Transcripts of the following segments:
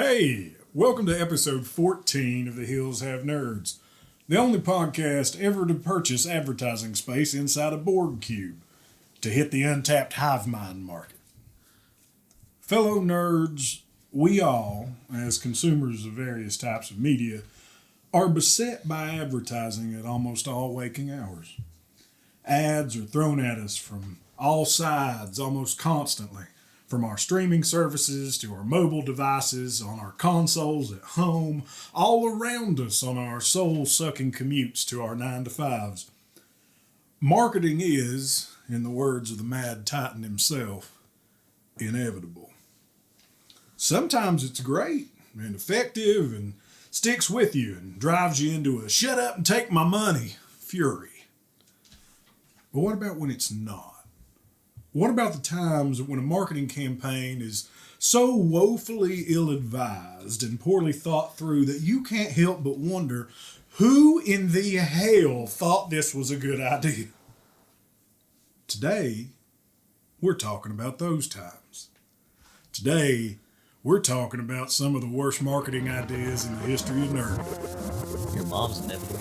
Hey, welcome to episode 14 of The Hills Have Nerds, the only podcast ever to purchase advertising space inside a board cube to hit the untapped hive mind market. Fellow nerds, we all, as consumers of various types of media, are beset by advertising at almost all waking hours. Ads are thrown at us from all sides almost constantly, from our streaming services to our mobile devices, on our consoles at home, all around us on our soul-sucking commutes to our 9-to-5s. Marketing is, in the words of the Mad Titan himself, inevitable. Sometimes it's great and effective and sticks with you and drives you into a shut up and take my money fury. But what about when it's not? What about the times when a marketing campaign is so woefully ill-advised and poorly thought through that you can't help but wonder who in the hell thought this was a good idea? Today, we're talking about those times. Today, we're talking about some of the worst marketing ideas in the history of nerd. Your mom's nipple.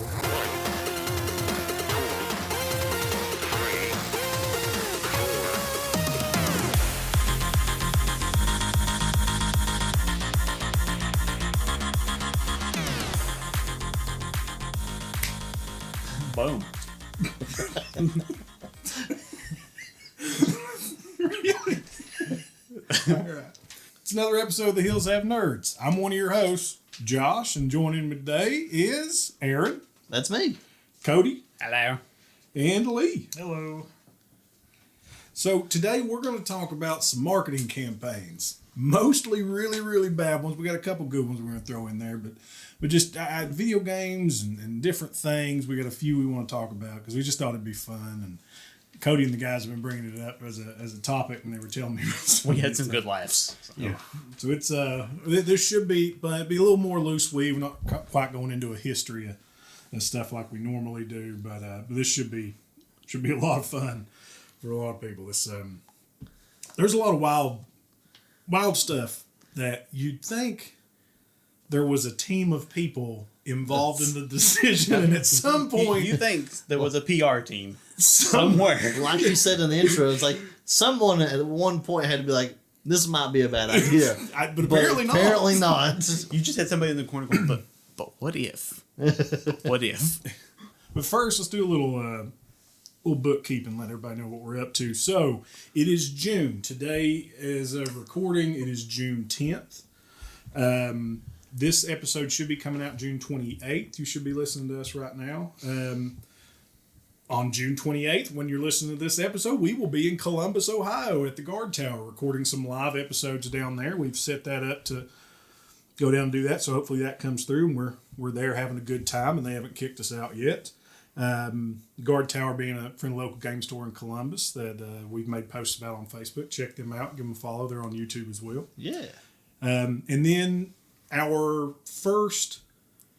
Boom. Really? All right. It's another episode of The Hills Have Nerds. I'm one of your hosts, Josh, and joining me today is Aaron. That's me. Cody. Hello. And Lee. Hello. So today we're going to talk about some marketing campaigns. Mostly really, really bad ones. We got a couple good ones we're going to throw in there, but just video games and different things. We got a few we want to talk about because we just thought it'd be fun. And Cody and the guys have been bringing it up as a topic, and they were telling me we had some good laughs. So. Yeah. So it's this should be, but be a little more loose weave. We're not quite going into a history of stuff like we normally do, but this should be a lot of fun for a lot of people. It's there's a lot of wild stuff that you'd think there was a team of people involved in the decision, and at some point you think there was a PR team somewhere. Like you said in the intro, it's like someone at one point had to be like, "This might be a bad idea," but apparently not. Apparently not. You just had somebody in the corner going, "But what if? What if?" But first, let's do a little bookkeeping. Let everybody know what we're up to. So it is June today, as of recording. It is June 10th. This episode should be coming out June 28th. You should be listening to us right now. On June 28th, when you're listening to this episode, we will be in Columbus, Ohio at the Guard Tower recording some live episodes down there. We've set that up to go down and do that, so hopefully that comes through and we're there having a good time and they haven't kicked us out yet. Guard Tower being a friendly local game store in Columbus that we've made posts about on Facebook. Check them out. Give them a follow. They're on YouTube as well. Yeah. And then our first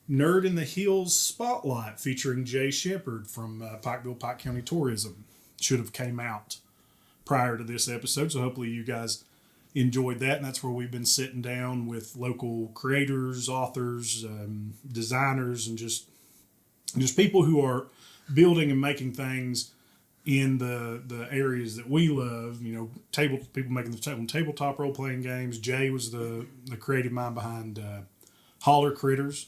Nerd in the Hills spotlight featuring Jay Shepard from Pikeville, Pike County Tourism should have came out prior to this episode. So hopefully you guys enjoyed that. And that's where we've been sitting down with local creators, authors, designers, and just people who are building and making things in the areas that we love. You know, people making the tabletop role-playing games. Jay was the creative mind behind Holler Critters,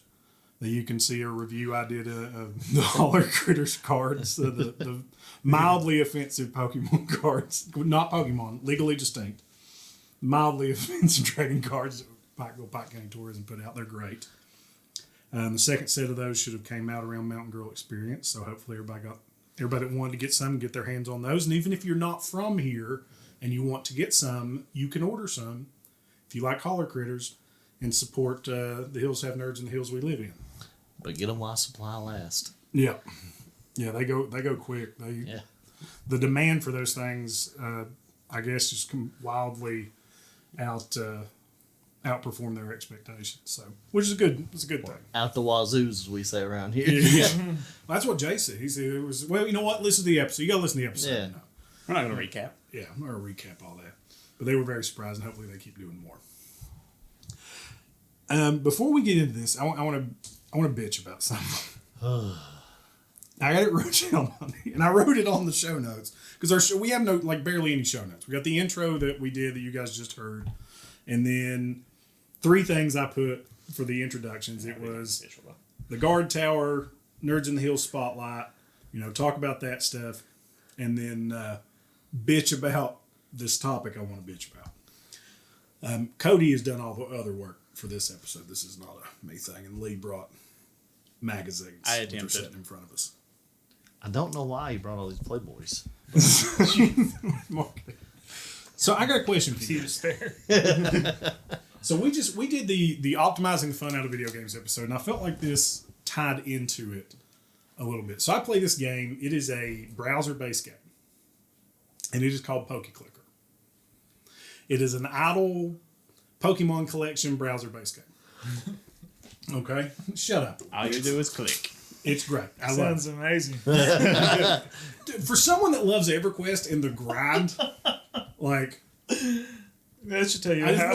that you can see a review I did of the Holler Critters cards, the mildly offensive Pokemon cards. Not Pokemon, legally distinct. Mildly offensive trading cards that Pikeville Pike County Tourism put out. They're great. The second set of those should have came out around Mountain Girl Experience, so hopefully everybody that wanted to get some, get their hands on those. And even if you're not from here and you want to get some, you can order some if you like Holler Critters and support the Hills Have Nerds and the Hills we live in. But get them while supply lasts. Yeah. Yeah, they go quick. The demand for those things, I guess, just wildly outperform their expectations. So, which is it's a good thing. Out the wazoos, as we say around here. Yeah. That's what Jay said. He said it was, well, you know what? Listen to the episode. You got to listen to the episode. Yeah. No. We're not going to recap. Yeah, I'm going to recap all that. But they were very surprised, and hopefully they keep doing more. Before we get into this, I want to bitch about something. I got it wrote down, and I wrote it on the show notes because we have barely any show notes. We got the intro that we did that you guys just heard, and then 3 things I put for the introductions. It was the guard tower, Nerds in the Hills spotlight, talk about that stuff, and then bitch about this topic I want to bitch about. Cody has done all the other work for this episode. This is not a me thing, and Lee brought magazines that are sitting in front of us. I don't know why he brought all these Playboys. So I got a question for you. So we did the optimizing the fun out of video games episode, and I felt like this tied into it a little bit. So I play this game. It is a browser-based game, and it is called PokeClicker. It is an idle Pokemon collection browser-based game. Okay, shut up. All you do is click. It's great. Sounds amazing. For someone that loves EverQuest and the grind, That should tell you I how.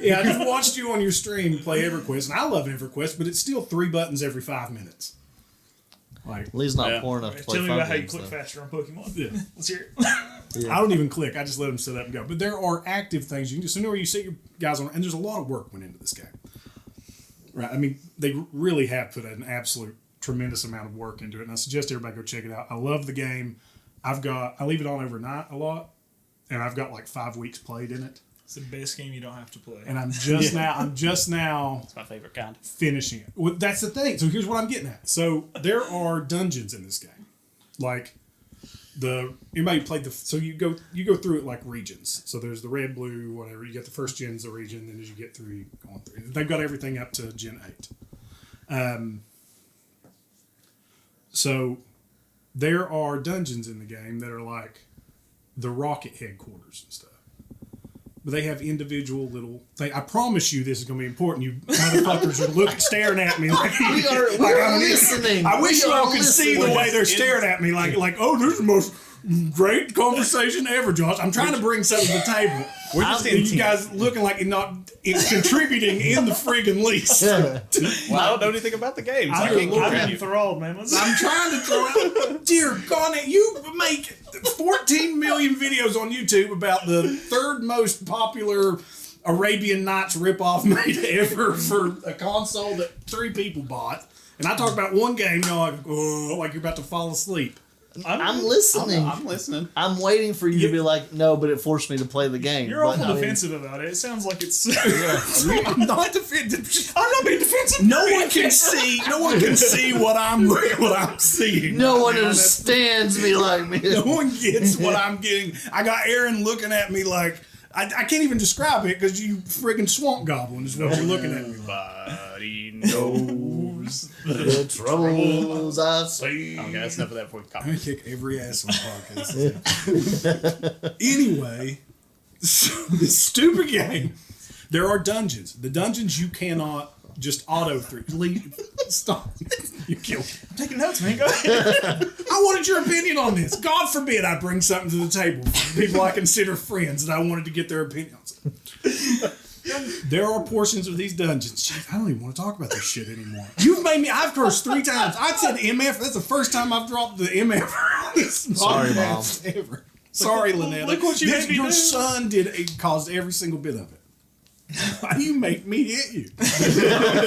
just watched you on your stream play EverQuest, and I love EverQuest, but it's still 3 buttons every 5 minutes. Lee's not poor enough to play Tell me fun about how you games, click though. faster on Pokemon. Yeah. Let's hear it. I don't even click. I just let them set up and go. But there are active things you can do. So where you set your guys on, and there's a lot of work went into this game. Right? I mean, they really have put an absolute tremendous amount of work into it, and I suggest everybody go check it out. I love the game. I leave it on overnight a lot, and I've got 5 weeks played in it. It's the best game you don't have to play. And I'm just now It's my favorite kind. finishing it. Well, that's the thing. So here's what I'm getting at. So there are dungeons in this game. Anybody played so you go through it like regions. So there's the red, blue, whatever. You get the first gen's a region, then as you get through, you go on through. They've got everything up to Gen 8. So there are dungeons in the game that are like the rocket headquarters and stuff. But they have individual little things. I promise you this is going to be important. You motherfuckers are staring at me like We're listening. I wish We y'all are could see the listening. way they're staring at me like, oh, this is the most great conversation ever, Josh. I'm trying to bring something to the table. We're just You guys looking like it's contributing in the friggin' least. Well, I don't know anything about the game, so I can't I'm contribute. enthralled, man. I'm trying to throw out. Dear God, you make 14 million videos on YouTube about the 3rd most popular Arabian Nights ripoff made ever for a console that 3 people bought. And I talk about one game, like you're about to fall asleep. I'm listening. I'm listening. I'm waiting for you to be like, no, but it forced me to play the game. You're But, awful I mean, defensive about it. It sounds like it's. I'm not defensive. I'm not being defensive. No one can see. No one can see what I'm seeing. No one understands me like me. No one gets what I'm getting. I got Aaron looking at me like I can't even describe it because you friggin' swamp goblin is what you're looking at me like. Nobody knows. The troubles I see. Okay, that's enough of that before we I'm gonna kick every ass on the podcast. Anyway, so this stupid game. There are dungeons. The dungeons you cannot just auto through. Stop. You killed me. I'm taking notes, man. Go ahead. I wanted your opinion on this. God forbid I bring something to the table from people I consider friends and I wanted to get their opinions. There are portions of these dungeons. Chief, I don't even want to talk about this shit anymore. You've made me. I've cursed 3 times. I said MF. That's the first time I've dropped the MF. on this Sorry, Mom. podcast ever. Sorry, Lynette. look what you made me Your do. son caused every single bit of it. Why do you make me hit you?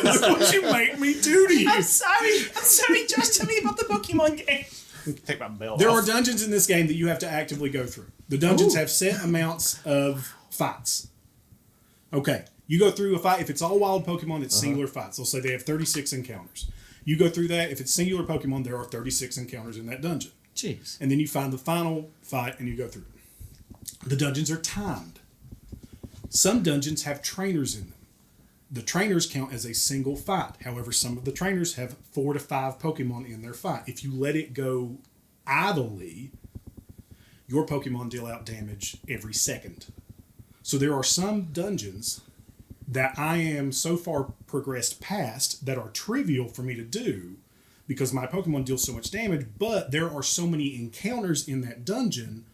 Look what you make me do to you. I'm sorry. Just tell me about the Pokemon game. Take my belt There off. are dungeons in this game that you have to actively go through. The dungeons have set amounts of fights. Okay, you go through a fight. If it's all wild Pokemon, it's singular fights. They'll say they have 36 encounters. You go through that. If it's singular Pokemon, there are 36 encounters in that dungeon. Jeez. And then you find the final fight and you go through it. The dungeons are timed. Some dungeons have trainers in them. The trainers count as a single fight. However, some of the trainers have 4 to 5 Pokemon in their fight. If you let it go idly, your Pokemon deal out damage every second. So there are some dungeons that I am so far progressed past that are trivial for me to do because my Pokemon deal so much damage, but there are so many encounters in that dungeon,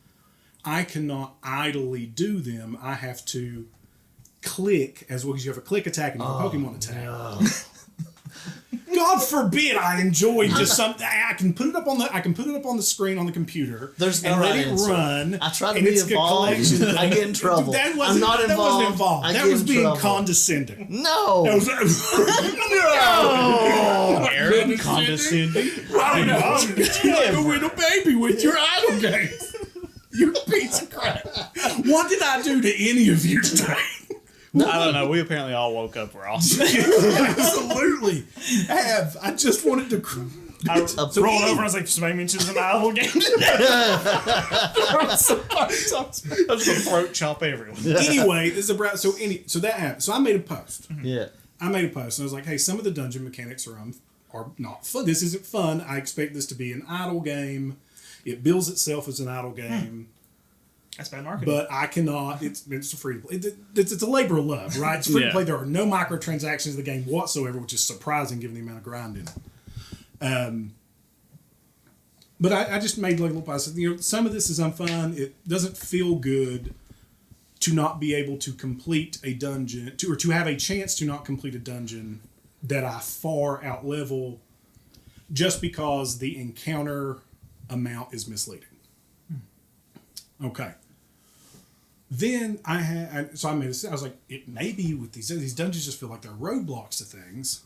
I cannot idly do them. I have to click as well as you have a click attack and a Pokemon attack. No. God forbid I enjoy just something. I can put it up on the screen on the computer. There's no and let right it answer. run. I try to and be it's a involved. collection of I get in things. trouble. That I'm wasn't, not that wasn't involved. I That get was in being trouble. condescending. No. That was, no. Aaron condescending. I know. Go with a baby with your idle games. You piece of crap. What did I do to any of you today? I don't know. We apparently all woke up wrong. Absolutely. I just wanted to. I rolled over and I was like, somebody mentions an idle game. I was gonna throat chop everyone. Anyway, this is so that happened. So I made a post. Yeah. I made a post and I was like, hey, some of the dungeon mechanics are not fun. This isn't fun. I expect this to be an idle game. It bills itself as an idle game. That's bad marketing. But I cannot. It's a free to play. It's a labor of love, right? It's free to play. There are no microtransactions in the game whatsoever, which is surprising given the amount of grind in it. But I just made like a little post. Some of this is unfun. It doesn't feel good to not be able to complete a dungeon, or to have a chance to not complete a dungeon that I far out level, just because the encounter amount is misleading. Okay. Then I was like, it may be with these dungeons just feel like they're roadblocks to things,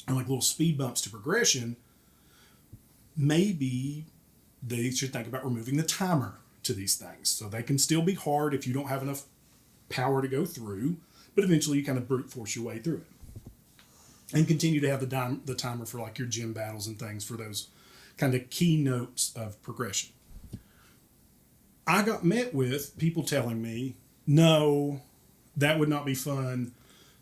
and like little speed bumps to progression. Maybe they should think about removing the timer to these things, so they can still be hard if you don't have enough power to go through, but eventually you kind of brute force your way through it, and continue to have the timer for like your gym battles and things for those kind of key notes of progression. I got met with people telling me, no, that would not be fun.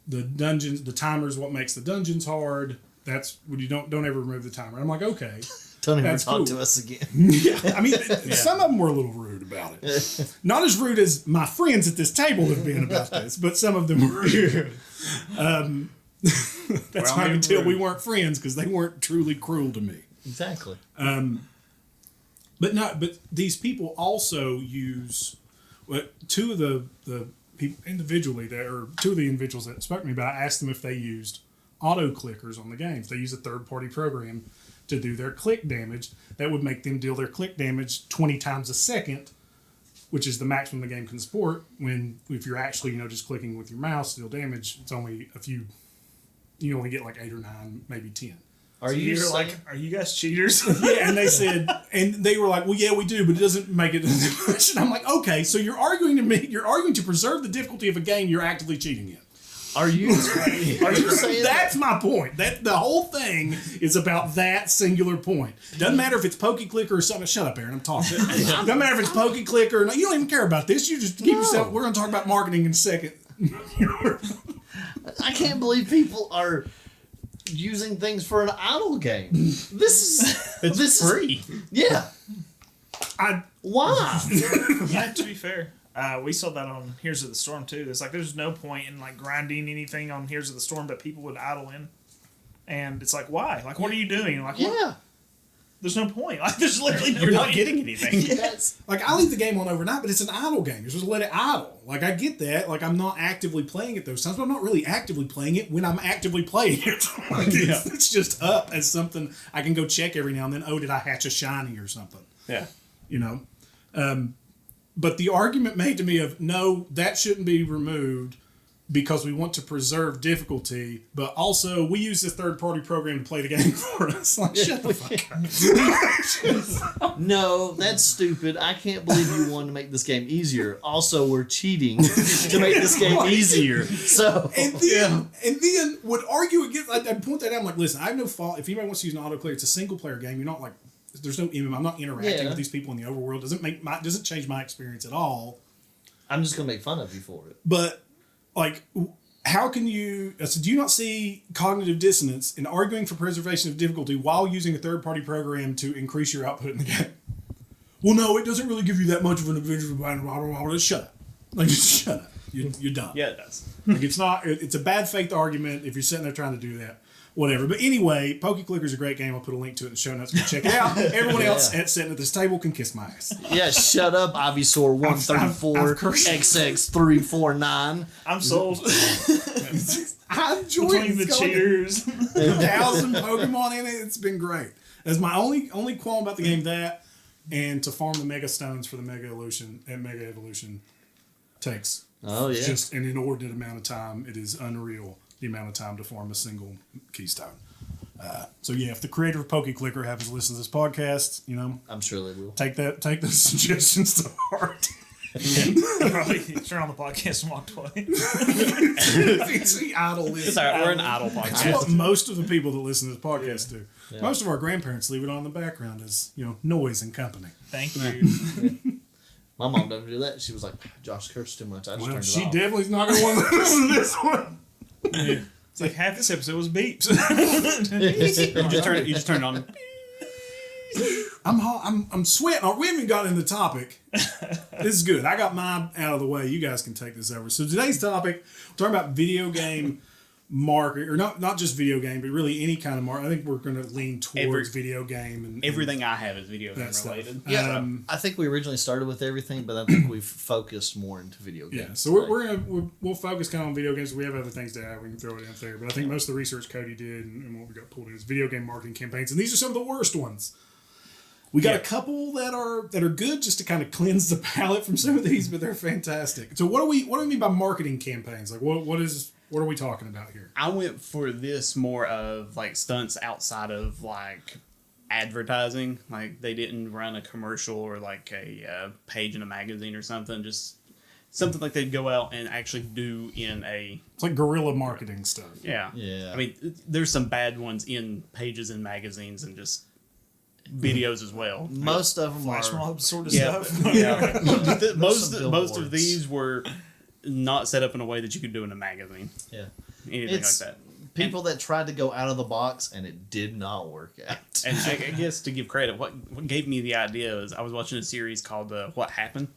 The timer is what makes the dungeons hard. That's when you don't ever remove the timer. I'm like, okay. Don't even that's talk cool. to us again. Yeah, I mean, some of them were a little rude about it. Not as rude as my friends at this table have been about this, but some of them were rude. That's why I can tell we weren't friends, because they weren't truly cruel to me. Exactly. But these people also use two of the people individually two of the individuals that spoke to me about. I asked them if they used auto clickers on the games. They use a third-party program to do their click damage. That would make them deal their click damage 20 times a second, which is the maximum the game can support. If you're actually just clicking with your mouse to deal damage, it's only a few. You only get like 8 or 9, maybe 10. Are you guys cheaters? Yeah, and they were like, well, yeah, we do, but it doesn't make it. And I'm like, okay, so you're arguing to preserve the difficulty of a game you're actively cheating in. Are you saying that's my point? That the whole thing is about that singular point. Doesn't matter if it's Pokey Clicker or something. Shut up, Aaron. I'm talking. Doesn't matter if it's Pokey Clicker or not. You don't even care about this. You just keep yourself. We're going to talk about marketing in a second. I can't believe people are using things for an idle game. This is free. Yeah. Why? Yeah, to be fair. We saw that on Heroes of the Storm too. It's like there's no point in like grinding anything on Heroes of the Storm that people would idle in. And it's like, why? Like, what are you doing? Like, what? There's no point. Like, there's literally no point. You're not getting anything. Yes. Like, I leave the game on overnight, but it's an idle game. You're supposed to let it idle. Like, I get that. Like, I'm not actively playing it those times, but I'm not really actively playing it when I'm actively playing it. Like, it's just up as something I can go check every now and then. Oh, did I hatch a shiny or something? Yeah. But the argument made to me of, no, that shouldn't be removed because we want to preserve difficulty, but also we use this third-party program to play the game for us. Like, shut the fuck up. No, that's stupid. I can't believe you wanted to make this game easier. Also, we're cheating to make this game easier. So and then would argue against. I'd point that out. I'm like, listen, I have no fault. If anybody wants to use an autoclair, it's a single-player game. You're not like, there's no. I'm not interacting with these people in the overworld. Doesn't change my experience at all. I'm just gonna make fun of you for it. But like, how can you? So do you not see cognitive dissonance in arguing for preservation of difficulty while using a third-party program to increase your output in the game? Well, no, it doesn't really give you that much of an advantage. Shut up. Like, just shut up. You're dumb. Yeah, it does. Like, it's not. It's a bad faith argument if you're sitting there trying to do that. whatever. But anyway, Pokeclicker's a great game. I'll put a link to it in the show notes. Go check it out. Everyone else sitting at this table can kiss my ass. Yeah, shut up, Ivysaur 134 I've cursed. XX349. I'm sold. I enjoy Between it. the cheers. 1,000 Pokemon in it. It's been great. That's my only qualm about the game. That and to farm the Mega Stones for the Mega Evolution takes just an inordinate amount of time. It is unreal the amount of time to farm a single keystone. So yeah, if the creator of Pokeclicker happens to listen to this podcast, you know, I'm sure they will. take those suggestions to heart. Probably turn on the podcast and walked away. It's the idle list. It's all right, we're an idle That's podcast. what most of the people that listen to this podcast do. Yeah. Most of our grandparents leave it on in the background as, you know, noise and company. Thank you. My mom doesn't do that. She was like, Josh cursed too much. I just Well, turned she it off. definitely's not going to want to listen to this one. It's like half this episode was beeps. You just turn it on. I'm sweating. We haven't gotten into the topic. This is good. I got mine out of the way. You guys can take this over. So today's topic, we're talking about video game market, or not just video game, but really any kind of market. I think we're going to lean towards video game and Everything I have is video game that stuff. related. Yeah, I think we originally started with everything, but I think we've focused more into video games. Yeah, so we'll focus kind of on video games. We have other things to add. We can throw it in there, but I think most of the research Cody did and what we got pulled in is video game marketing campaigns, and these are some of the worst ones. We got a couple that are good just to kind of cleanse the palate from some of these, but they're fantastic. So what do we mean by marketing campaigns? Like what are we talking about here? I went for this more of like stunts outside of like advertising. Like they didn't run a commercial or like a page in a magazine or something. Just something like they'd go out and actually do in a... It's like guerrilla marketing stuff. Yeah. Yeah. I mean, there's some bad ones in pages in magazines and just videos as well. Most of them Flash are... mob sort of Yeah. stuff. Yeah. most some of billboards. these were not set up in a way that you could do in a magazine. Yeah. Anything It's like that. people that tried to go out of the box and it did not work out. And I guess to give credit, what gave me the idea is I was watching a series called What Happened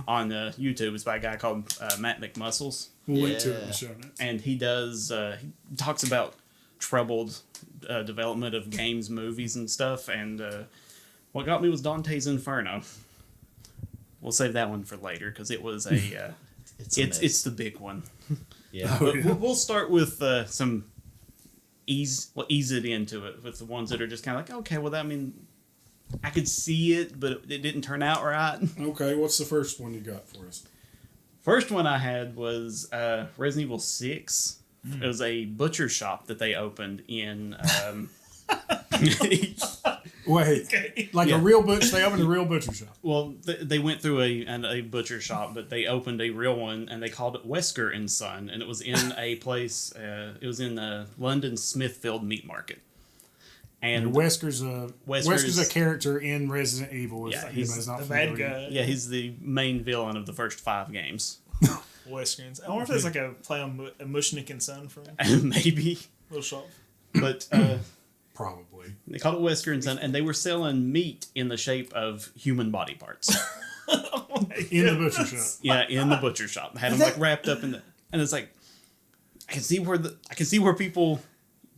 on YouTube. It's by a guy called Matt McMuscles. We'll link to it in Yeah. the show notes. And he talks about troubled development of games, movies, and stuff. And what got me was Dante's Inferno. We'll save that one for later because it was a... It's the big one. Yeah. But we'll start with some ease it into it with the ones that are just kind of like, okay, well, I mean, I could see it, but it didn't turn out right. Okay, what's the first one you got for us? First one I had was Resident Evil 6. It was a butcher shop that they opened in... Wait, like Yeah. a real butcher? They opened a real butcher shop. Well, they went through a butcher shop, but they opened a real one, and they called it Wesker and Son, and it was in a place. It was in the London Smithfield Meat Market. And Wesker's a character in Resident Evil. If Yeah, he's anybody's not The familiar. bad guy. Yeah, he's the main villain of the first 5 games. Westerns. I wonder if there's like a play on a Mushnik and Son from Maybe, Little Shop. but Probably. they called it Wesker and Son, and they were selling meat in the shape of human body parts. In the butcher shop. Yeah, in the butcher shop. They had them like wrapped up in the, and it's like I can see where people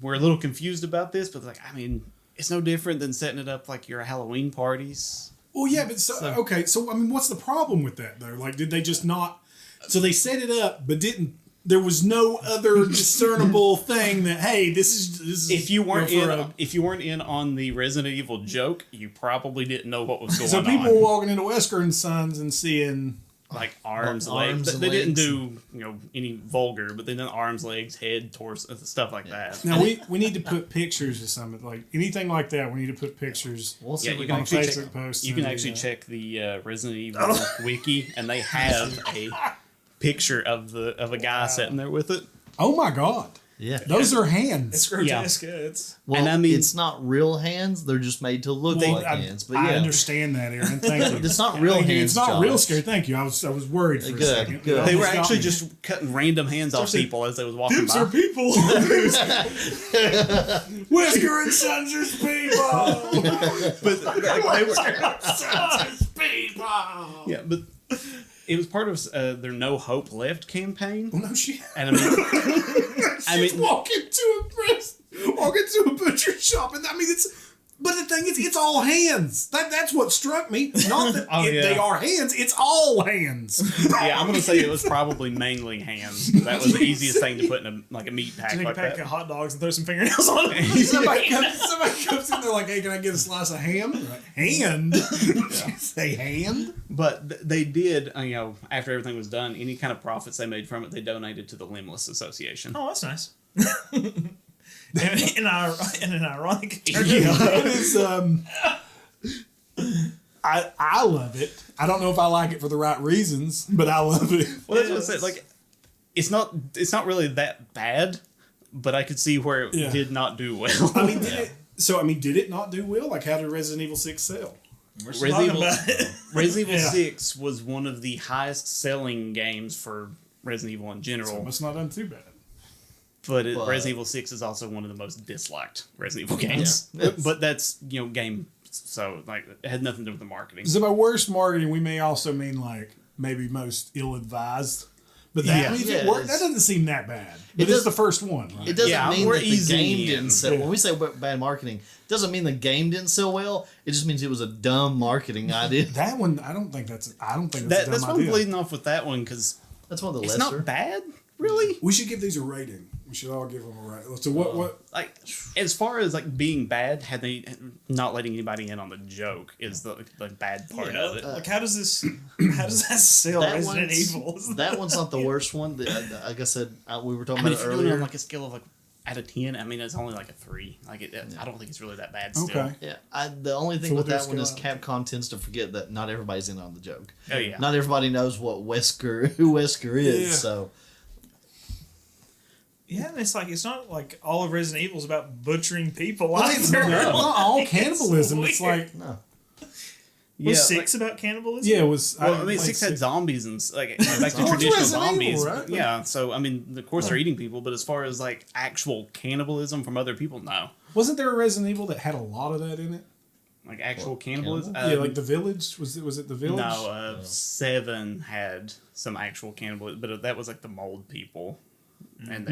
were a little confused about this, but like I mean, it's no different than setting it up like your Halloween parties. Well, yeah, but okay. So I mean, what's the problem with that though? Like, did they just not? So they set it up, but didn't. There was no other discernible thing that this is. If you weren't you know, if you weren't in on the Resident Evil joke, you probably didn't know what was going so on. people were walking into Wesker and Sons and seeing like arms, Arms legs. and They didn't legs. do any vulgar, but they did arms, legs, head, torso, stuff like that. Now we need to put pictures of some of like anything like that. We need to put pictures. We'll see Yeah, if we you can can on actually Facebook check. posts. You can and actually the, check the Resident Evil wiki, and they have a picture of a guy sitting there with it. Oh my God! Yeah. Those are It's hands. grotesque. Yeah. It's Well, And I mean- it's not real hands. They're just made to look like hands. But I yeah, understand that, Aaron. Thank you. it's not real Thank you. hands. It's not real Josh. scary. Thank you. I was worried for a Good, second. good. They were Almost got actually me. just cutting random hands off Seriously, people as they was walking Those by. are people. Wesker and Sons is people. But like, they were, Sons is people. yeah, but it was part of their No Hope Left campaign. Oh no shit. And I mean, She's walking to a prison. walk into a butcher shop, and I mean, but the thing is, it's all hands. That's what struck me. Not that they are hands. It's all hands. Yeah, I'm gonna say it was probably mainly hands. That was the easiest thing to put in a meat pack Take like a pack that. of hot dogs and throw some fingernails on it. Somebody comes in there like, hey, can I get a slice of ham? Like, hand? Say hand? But they did, after everything was done, any kind of profits they made from it, they donated to the Limbless Association. Oh, that's nice. and an ironic turn. It is. I love it. I don't know if I like it for the right reasons, but I love it. Well, that's what I said. Like, it's not really that bad, but I could see where it did not do well. I mean, did it not do well? Like, how did Resident Evil 6 sell? Resident Evil 6 was one of the highest selling games for Resident Evil in general. So it must not done too bad. But Resident Evil 6 is also one of the most disliked Resident Evil games. Yeah. But that's, game, so, like, it had nothing to do with the marketing. So by worst marketing, we may also mean, like, maybe most ill-advised. But that means it worked. That doesn't seem that bad. But it's the first one, right? It doesn't mean we're that the easing game in. didn't sell. When we say bad marketing, it doesn't mean the game didn't sell well. It just means it was a dumb marketing idea. That one, I don't think that's a dumb That's why I'm idea. bleeding off with that one, because That's one of the it's lesser. not bad, really. We should give these a rating. We should all give them a rating. So what? Like, as far as like being bad, had they not letting anybody in on the joke is the bad part of it. Like, how does that sell Resident Evil? That one's not the worst one. Like I said, we were talking I mean, about if it you're doing it earlier. on like a scale of like out of 10, I mean, it's only like a 3. Like, I don't think it's really that bad still. Okay. Yeah, the only thing So with what that one do is scale Capcom tends to forget that not everybody's in on the joke. Oh, yeah. Not everybody knows who Wesker is. Yeah. So Yeah, and it's like it's not like all of Resident Evil is about butchering people. Well, it's not all Like, cannibalism. It's weird. like no, Was 6 about cannibalism? it was. Well, I mean, played 6 had zombies and like back to Oh, it's traditional Resident Evil, zombies. right? Yeah, so I mean, of course they're eating people, but as far as like actual cannibalism from other people, no. Wasn't there a Resident Evil that had a lot of that in it? Like actual cannibalism. Yeah, like the Village. Was it the Village? No, 7 had some actual cannibalism, but that was like the mold people, and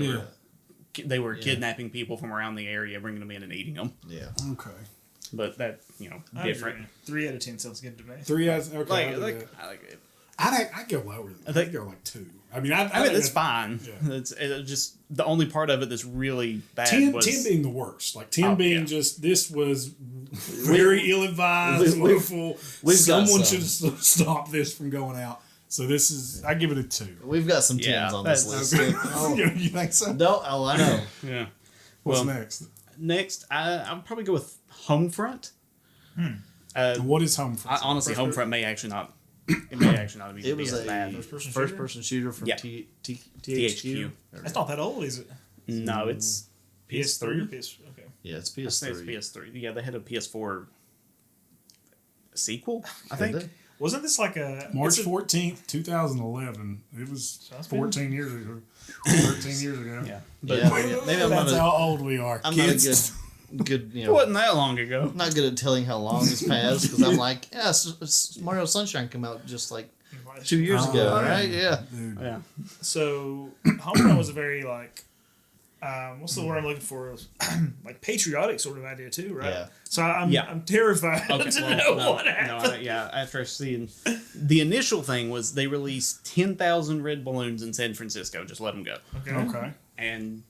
they were kidnapping people from around the area, bringing them in and eating them. yeah. Okay. But that I different. agree. 3 out of 10 sounds good to me. 3 out. Okay. I like it. I'd go lower. I'd go like 2. I mean, I mean, think it's fine. Yeah. It's just the only part of it that's really bad 10, was 10 being the worst. Like 10 being yeah. just this was very ill-advised, woeful. we've got Someone some. should stop this from going out. So this is. I give it a 2. We've got some 10s Yeah, on this that's- list. You think so? No, I know. yeah. What's Well, next? next, I'll probably go with Homefront. What is Homefront? Honestly, Homefront may actually not. It may actually not be It was as a bad. first-person shooter from Yeah. THQ. THQ. That's not that old, is it? No, it's PS3 or PS? Okay. Yeah, it's I say it's PS3. PS3. Yeah, they had a PS4 sequel, I Did think. they? Wasn't this like a March it's a- 14th, 2011. It was Sounds good. 14 years ago. 13 years ago. Yeah, Yeah, maybe I'm That's not how old we are. a, I'm not a kids. good, it wasn't that long ago. I'm not good at telling how long has passed because I'm like, yeah, Mario Sunshine came out just like 2 years Oh, ago, yeah. right? Yeah. Dude. Yeah, So Homefront was a very like what's the word I'm looking for? Like patriotic sort of idea too, right? Yeah. So I'm terrified to know what happened. after seeing the initial thing was they released 10,000 red balloons in San Francisco. Just let them go, Okay. and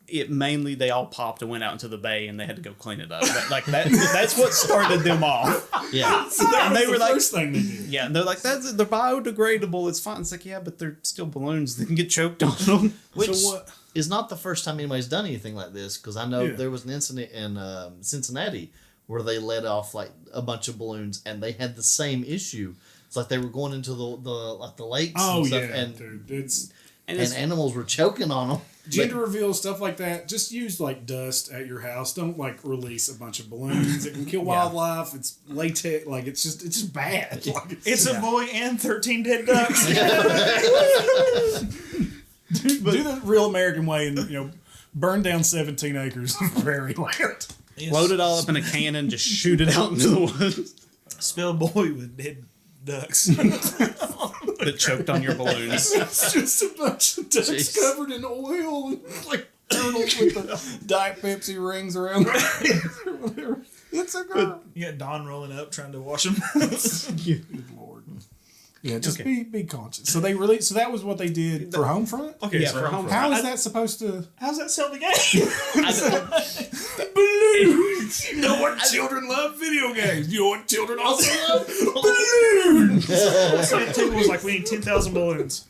it mainly they all popped and went out into the bay, and they had to go clean it up. That's what started them off. Yeah. So that And was they the were like- first thing they did. Yeah, and they're like, they're biodegradable. It's fine. It's like, yeah, but they're still balloons. They can get choked on them. Which So what? is not the first time anybody's done anything like this because I know Yeah. there was an incident in Cincinnati where they let off like a bunch of balloons and they had the same issue. It's like they were going into the lakes Oh and stuff yeah, and dude. It's And and animals were choking on them. gender reveal stuff like that. Just use like dust at your house. Don't like release a bunch of balloons. It can kill wildlife. It's latex. Like it's just bad. Like, It's a boy and 13 dead ducks. do the real American way and burn down 17 acres of prairie land. load it all up in a cannon, just shoot it out into the woods. Spell boy with dead ducks. That choked on your balloons. It's just a bunch of ducks Jeez. covered in oil. And like turtles with the Diet Pepsi rings around their heads or whatever. It's a girl. You got Don rolling up trying to wash them. Good Lord. Yeah, just be conscious. So they really, so that was what they did for Homefront? Okay, Yeah, so for Homefront. How is that supposed to... how's that sell the game? Balloons! You know what children love? Video games. You know what children also love? Balloons! So the table was like, we need 10,000 balloons.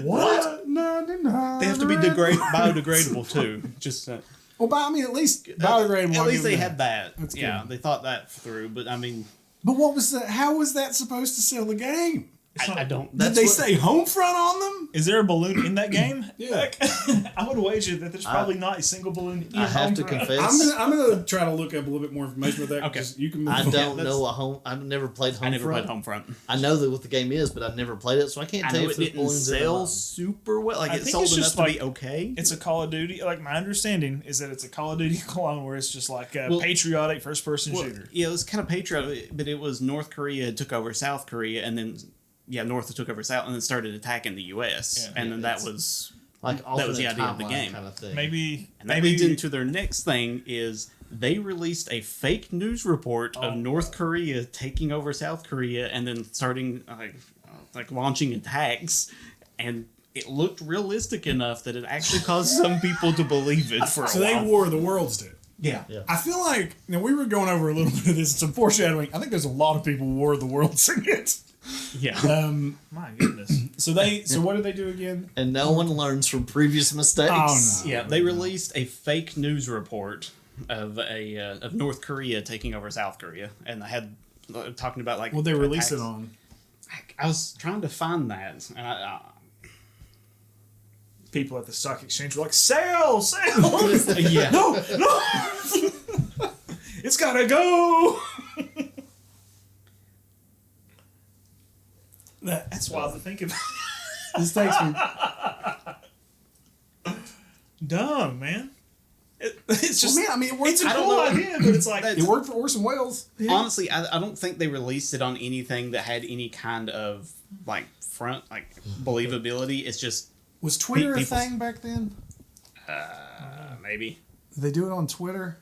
What? They have to be biodegradable too. Just Well, but I mean, at least biodegradable. at I'll least give they them had that. That's Yeah, good. they thought that through. But I mean, But what was that? How was that supposed to sell the game? I don't. Did they say Homefront on them? Is there a balloon in that game? Yeah. Like, I would wager that there's probably not a single balloon in I have to Homefront. confess. I'm gonna try to look up a little bit more information about that. Okay. 'Cause you can. Move I on. don't that's- know I've never played Homefront. I never played Homefront. I know that what the game is, but I've never played it, so I can't I tell know you it if there's didn't balloons in it or sell not. super well. Like I it think sold it's enough just to like- be okay. It's a Call of Duty. Like my understanding is that it's a Call of Duty clone where it's just like a Well- patriotic first-person Well, shooter. yeah, it was kind of patriotic, but it was North Korea took over South Korea, and then North took over South, and then started attacking the U.S. Yeah. and then that was Like that was the idea of the game. kind of thing. Maybe And that leads into their next thing is they released a fake news report Oh, of North Korea taking over South Korea and then starting like launching attacks, and it looked realistic enough that it actually caused some people to believe it for a So they while. wore the world's did. Yeah. I feel like we were going over a little bit of this. Some foreshadowing. I think there's a lot of people who wore the world's it. Yeah. my goodness. So what did they do again? And no one learns from previous mistakes. Oh, no. Yeah, they released a fake news report of of North Korea taking over South Korea, and they had talking about like Well, they released it attacks. on. I was trying to find that, and People at the stock exchange were like, sell! yeah, No! It's gotta go! That's wild to think about. This takes me. Dumb, man. It's just. Well, man, I mean, it worked. It's a I don't cool know. idea, but it's like. It worked for Orson Welles. honestly, I don't think they released it on anything that had any kind of like believability. It's just Was Twitter a People- thing back then? maybe. Did they do it on Twitter?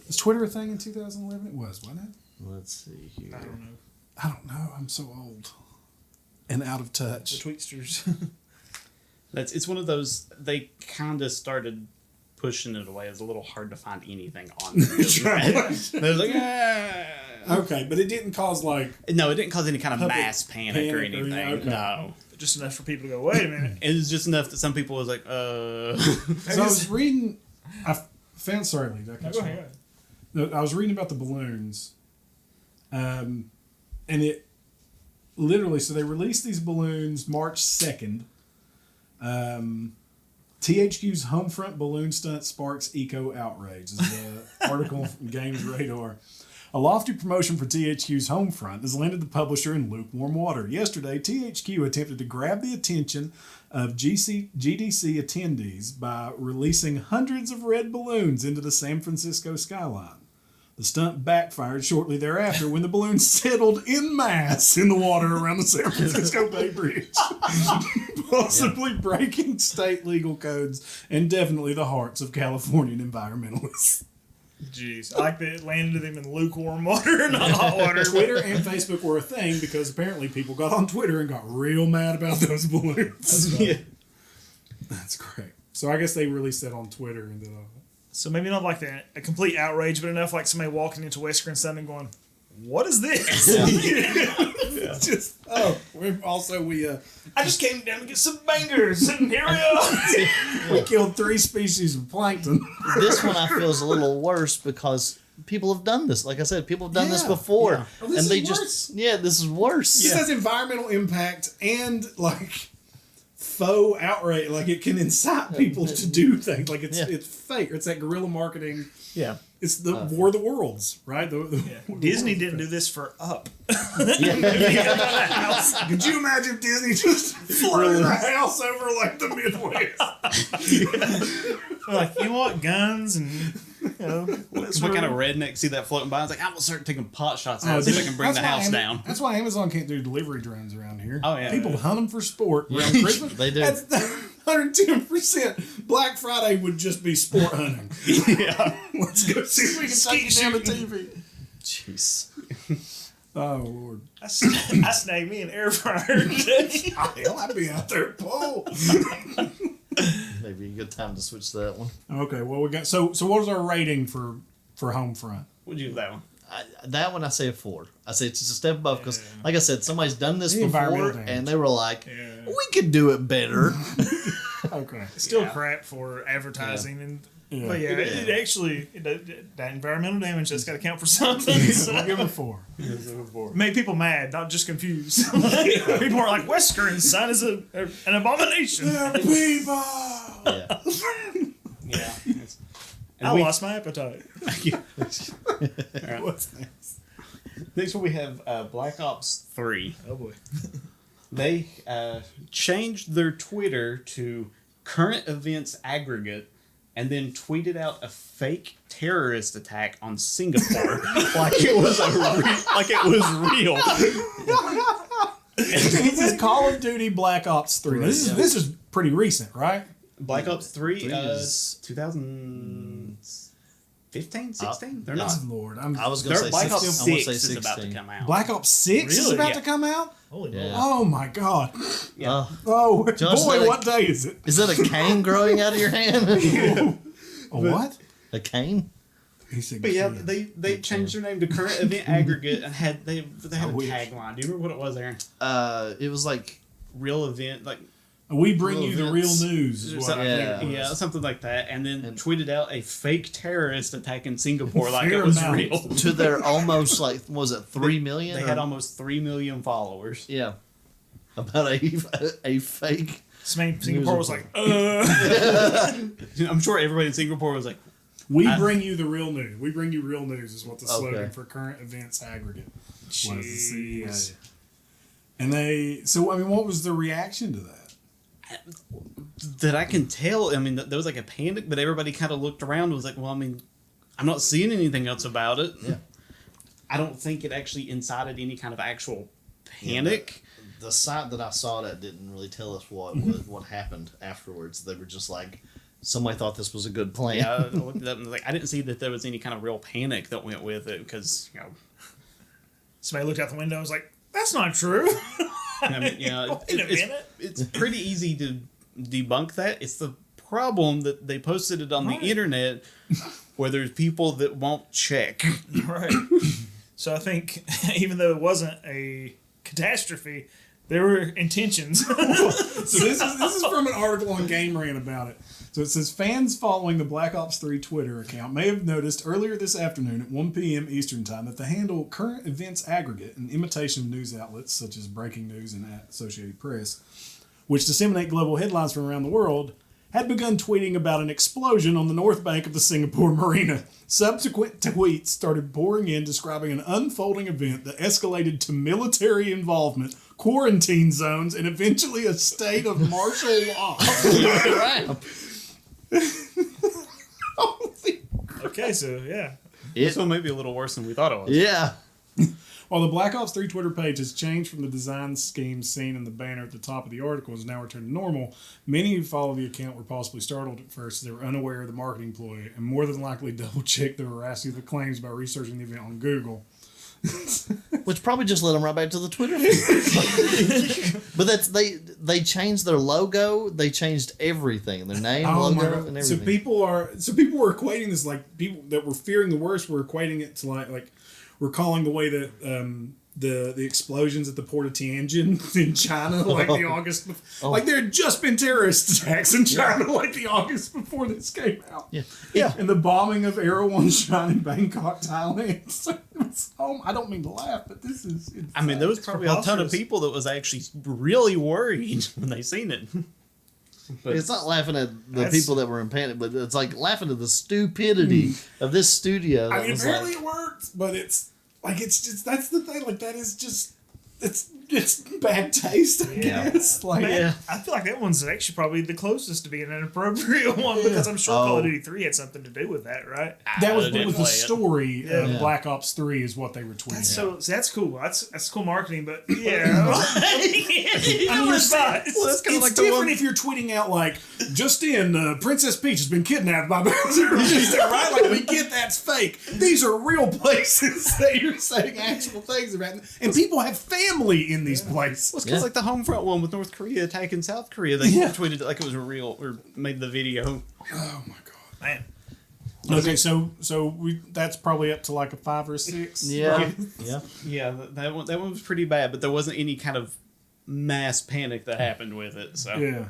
Was Twitter a thing in 2011? It was, wasn't it? Let's see here. I don't know. I don't know. I'm so old and out of The touch. tweetsters. It's one of those they kind of started pushing it away. It's a little hard to find anything on it. They're like, Okay, but it didn't cause like. no, it didn't cause any kind of Public mass panic or panic or anything. anything, okay. No, Just enough for people to go, wait a minute. it was just enough that some people was like, So I was reading. I found. Sorry, Lee. No, go ahead. No, I was reading about the balloons, and it literally. So they released these balloons March 2nd. THQ's Homefront balloon stunt sparks eco outrage. This is an article from Games Radar. A lofty promotion for THQ's Homefront has landed the publisher in lukewarm water. Yesterday, THQ attempted to grab the attention of GDC attendees by releasing hundreds of red balloons into the San Francisco skyline. The stunt backfired shortly thereafter when the balloons settled en masse in the water around the San Francisco Bay Bridge, possibly breaking state legal codes and definitely the hearts of Californian environmentalists. Jeez. I like that it landed them in lukewarm water, not hot water. Twitter and Facebook were a thing because apparently people got on Twitter and got real mad about those balloons. That's great. So I guess they released that on Twitter and then. So maybe not like a complete outrage, but enough like somebody walking into Western Sun and going, what is this? It's just we I just came down to get some bangers, and here we are. we killed 3 species of plankton. This one I feel is a little worse because people have done this. Like I said, people have done this Yeah, before, yeah. Oh, this and they is just worse. this is worse. This has environmental impact and like faux outrage. Like it can incite people to do things. Like it's fake. It's that guerrilla marketing. yeah. It's the War of the Worlds, right? The Disney didn't do this for Up. Could you imagine if Disney just flooded a house over like the Midwest? Like, you want guns and, What kind of redneck see that floating by? It's like, I'm gonna start taking pot shots out, see if I can bring the house down. That's why Amazon can't do delivery drones around here. Oh, yeah. People hunt them for sport around Christmas. They do. That's 110%. Black Friday would just be sport hunting. Yeah. Let's go see if we can take it down the TV. Jeez. Oh, Lord. I snagged me an air fryer today. Hell, I'd be out there pole. Maybe a good time to switch to that one. Okay, well, we got... So what was our rating for Homefront? What'd you give that one? That one I say a 4. I say it's just a step above because, like I said, somebody's done this The environmental before damage. and they were like, Yeah. we could do it better. Okay. Still Yeah. crap for advertising and. Yeah. But yeah, Yeah. it actually that environmental damage that's got to count for something. So. I'll give it a 4. Made people mad, not just confused. People are like, Western son is an abomination. People! Yeah. Yeah. I lost my appetite. What's next? Next one we have Black Ops 3. Oh boy. They changed their Twitter to current events aggregate and then tweeted out a fake terrorist attack on Singapore like it was real. This is Call of Duty Black Ops 3. This is pretty recent, right? Black Ops 3 Three is- 2015, 16? They're not. Good Lord. I was going to say Black Ops 16. 6 I want to say is 16. about to come out. Black Ops 6 is Really? about Yeah. to come out? Holy Yeah. moly. Oh, my God. Yeah. Oh, Josh, boy, that- what day is it? Is that a cane growing out of your hand? A what? A cane? He said But yeah, kid. they changed their name to current event aggregate and they had a wish. tagline. Do you remember what it was, Aaron? It was like, Real event, like We bring you the real events. news. Is what something, I Yeah. think it yeah, was. something like that, and then And- tweeted out a fake terrorist attack in Singapore like Fair it was amount. real. to their almost like, was it 3 million? They or- had almost 3 million followers. Yeah. About a fake. Singapore was like, I'm sure everybody in Singapore was like, We bring you the real news. We bring you real news is what the slogan Okay. for current events aggregate was. The jeez. CEA. And what was the reaction to that? that I can tell. I mean, there was like a panic, but everybody kind of looked around and was like, well, I mean, I'm not seeing anything else about it. Yeah. I don't think it actually incited any kind of actual panic. The site that I saw that didn't really tell us what happened afterwards. They were just like, somebody thought this was a good plan. Yeah, I looked it up and like I didn't see that there was any kind of real panic that went with it because Somebody looked out the window and was like, that's not true. I mean, Wait a minute. it's pretty easy to debunk that. It's the problem that they posted it on Right. the internet where there's people that won't check. Right. So I think even though it wasn't a catastrophe, there were intentions. So this is from an article on Game Rant about it. So it says fans following the Black Ops 3 Twitter account may have noticed earlier this afternoon at 1 p.m. Eastern Time that the handle Current Events Aggregate, an imitation of news outlets such as Breaking News and Associated Press, which disseminate global headlines from around the world, had begun tweeting about an explosion on the north bank of the Singapore marina. Subsequent tweets started pouring in describing an unfolding event that escalated to military involvement, quarantine zones, and eventually a state of martial law. Okay, so yeah. This one may be a little worse than we thought it was. Yeah. While the Black Ops 3 Twitter page has changed from the design scheme seen in the banner at the top of the article and is now returned to normal, many who follow the account were possibly startled at first as they were unaware of the marketing ploy and more than likely double-checked the veracity of the claims by researching the event on Google. Which probably just led them right back to the Twitter feed. But they changed their logo. They changed everything. Their name, logo, and So everything. people were equating this, like, people that were fearing the worst were equating it to like we're calling the way that the explosions at the port of Tianjin in China, like the August, like there had just been terrorist attacks in China, like the August before this came out. Yeah. And the bombing of Erewhon Shrine in Bangkok, Thailand. So I don't mean to laugh, but this is. Insane. I mean, there was probably a ton of preposterous. people that was actually really worried when they seen it. But It's not laughing at the That's- people that were in panic, but it's like laughing at the stupidity of this studio. That I mean, was apparently like, it works, but it's just that's the thing. Like that is just it's it's bad taste, I guess. Like, Man, I feel like that one's actually probably the closest to being an inappropriate one because I'm sure Call of Duty 3 had something to do with that, right? that was didn't the play it. story of Yeah. Black Ops 3 is what they were tweeting. So that's cool. That's cool marketing, but yeah. I mean, it's not. Well, that's kind it's of like the different one. if you're tweeting out like, just in, Princess Peach has been kidnapped by Bowser. Right? Like, we get that's fake. These are real places that you're saying actual things about. And people have family in these places. Well, it's kind of like the Homefront one with North Korea attacking South Korea. They tweeted it like it was real, or made the video. Oh my god. Man. Okay, so that's probably up to like a 5 or 6. Yeah. right? Yeah. Yeah, that one was pretty bad, but there wasn't any kind of mass panic that happened with it. So, Yeah.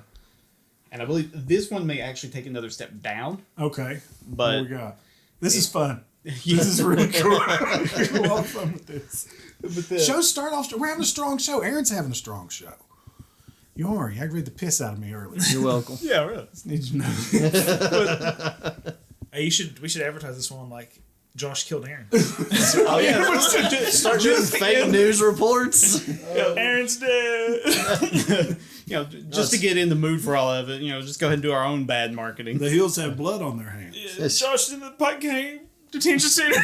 and I believe this one may actually take another step down. Okay. But what we got? This is fun. This is really cool. We'll have fun with this. Shows start off. We're having a strong show. Aaron's having a strong show. You are. You aggravated the piss out of me earlier. You're welcome. Yeah, really. Just need you to know. Hey, we should advertise this one like Josh killed Aaron. Oh yeah. Start doing fake news reports. Aaron's dead. Just to get in the mood for all of it, just go ahead and do our own bad marketing. The Hills have blood on their hands. Josh is in the Pike County Detention Center.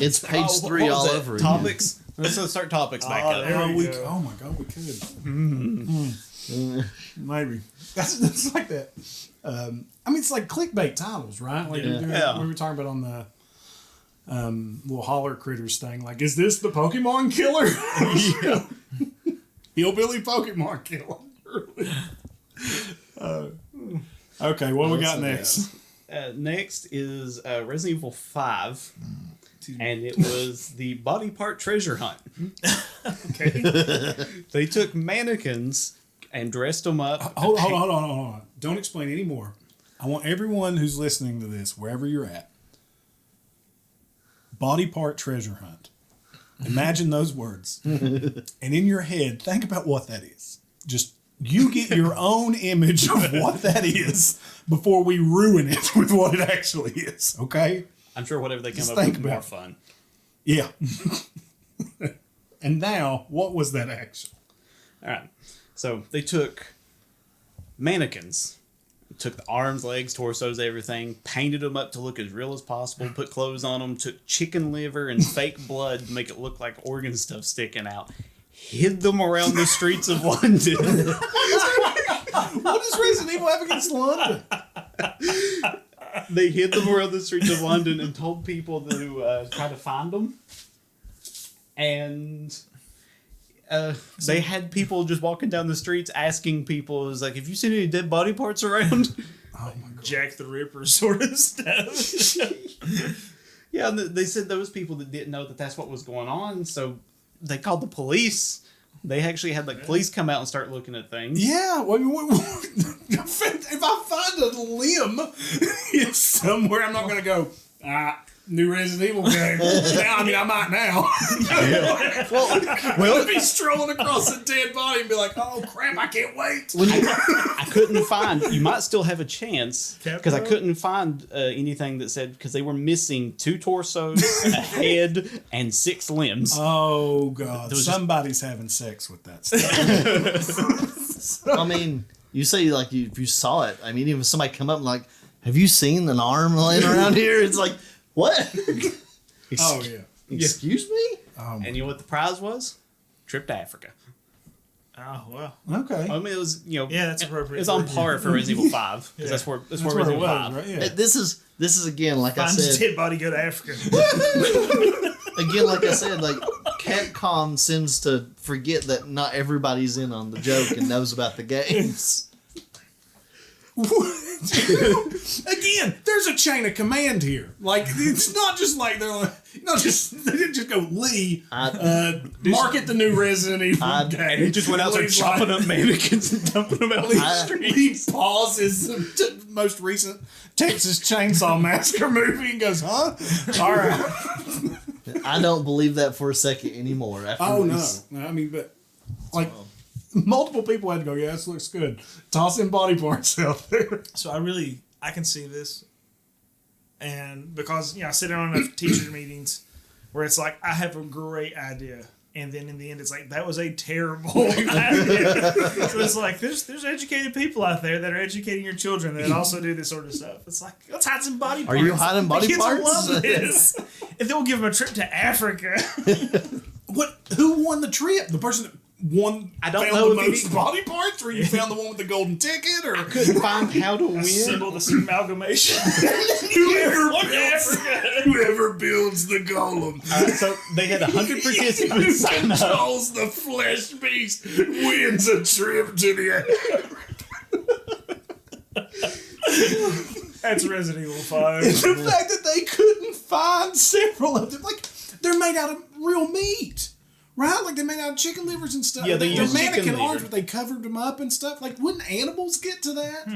It's page 3 all over again. Topics. Let's start topics back up. there we we go. oh my god, we could. Maybe that's like that. I mean, it's like clickbait titles, right? Like we were talking about on the little holler critters thing. Like, is this the Pokemon killer? Hillbilly Pokemon killer. Okay, what we got next? Next is Resident Evil 5. And it was the body part treasure hunt. Okay. They took mannequins and dressed them up. Hold on. Don't explain any more. I want everyone who's listening to this, wherever you're at, body part treasure hunt. Imagine those words. And in your head, think about what that is. Just you get your own image of what that is before we ruin it with what it actually is. Okay? I'm sure whatever they come Just up with think is more about it. fun. Yeah. And now, what was that action? All right. So they took mannequins, took the arms, legs, torsos, everything, painted them up to look as real as possible, put clothes on them, took chicken liver and fake blood to make it look like organ stuff sticking out, hid them around the streets of London. What does Resident Evil have against London? They hid them around the streets of London and told people to try to find them. And they had people just walking down the streets asking people, it was like, have you seen any dead body parts around? Oh my god. Jack the Ripper sort of stuff. Yeah, and they said those people that didn't know that that's what was going on, so they called the police. They actually had police come out and start looking at things. Yeah, if I find a limb somewhere, I'm not going to go, new Resident Evil game. I mean, I might now. Well, be strolling across a dead body and be like, oh crap, I can't wait. I couldn't find, you might still have a chance, because I couldn't find anything that said, because they were missing 2 torsos, a head, and 6 limbs. Oh god, somebody's having sex with that stuff. I mean, you say if you saw it. I mean, even if somebody come up and like, have you seen an arm laying around here? It's like, what? Oh yeah. Excuse me? And you know what the prize was? Trip to Africa. Oh, well. Okay. I mean, it was, Yeah, that's appropriate. It's on par for Resident Evil 5, because that's where Resident Evil 5. right? Yeah. This is again, like Find I his said. dead body, go to Africa. Again, like I said, Capcom seems to forget that not everybody's in on the joke and knows about the games. Again, there's a chain of command here. Like, it's not just like they didn't just go, Lee, market the new Resident Evil game. And he just went out there Lee's chopping like, up mannequins and dumping them out in the streets. Lee pauses the most recent Texas Chainsaw Massacre movie and goes, huh? All right. I don't believe that for a second anymore. After Oh, this. no. I mean, but, like, multiple people had to go, yeah, this looks good. Toss in body parts out there. So I can see this. And because, I sit in on enough teacher meetings where it's like, I have a great idea. And then in the end, it's like, that was a terrible idea. So it's like, there's educated people out there that are educating your children that also do this sort of stuff. It's like, let's hide some body parts. Are you hiding body The kids will parts? love this. And then we'll give them a trip to Africa. What? Who won the trip? The person that won. I don't found know the if most he- body parts, or you found the one with the golden ticket, or Couldn't find how to win. Symbol this amalgamation. whoever builds the golem So they had 100 participants sign up. controls the flesh beast wins a trip to the. That's Resident Evil 5. The fact that they couldn't find several of them, like they're made out of real meat. Right? Like, they made out of chicken livers and stuff. Yeah, they They're used mannequin chicken arms, liver. but they covered them up and stuff. Like, wouldn't animals get to that?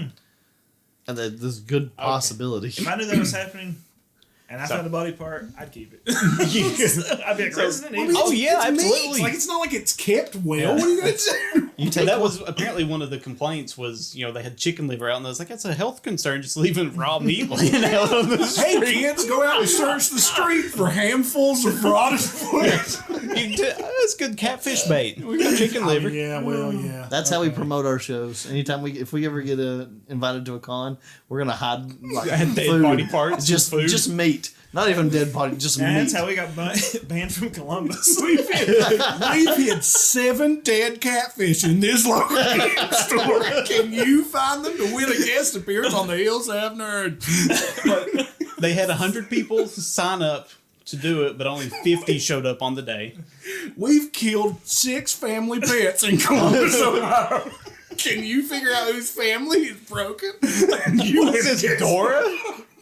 And there's good possibility. If I knew that was happening and I found a body part, I'd keep it. I'd be like, Resident I mean, Evil. Oh, yeah, it's meat. absolutely. Like, it's not like it's kept well. What are you going to do? You So take that was apparently one of the complaints was, they had chicken liver out, and I was like, that's a health concern, just leaving raw meat laying out on the Hey, street. kids, go out and search the street for handfuls of rotted flesh. That's good catfish bait. We got chicken liver. Yeah, well, yeah. That's how we promote our shows. Anytime if we ever get invited to a con, we're gonna hide like Dead food. body parts, just food. just meat, not even dead body, just And meat. that's how we got banned from Columbus. We've hid 7 dead catfish in this local store. Can you find them to win a guest appearance on the Hills Have Nerds? They had 100 people sign up to do it, but only 50 showed up on the day. We've killed 6 family pets in Columbus, Ohio. Can you figure out whose family is broken? You What's this, Dora?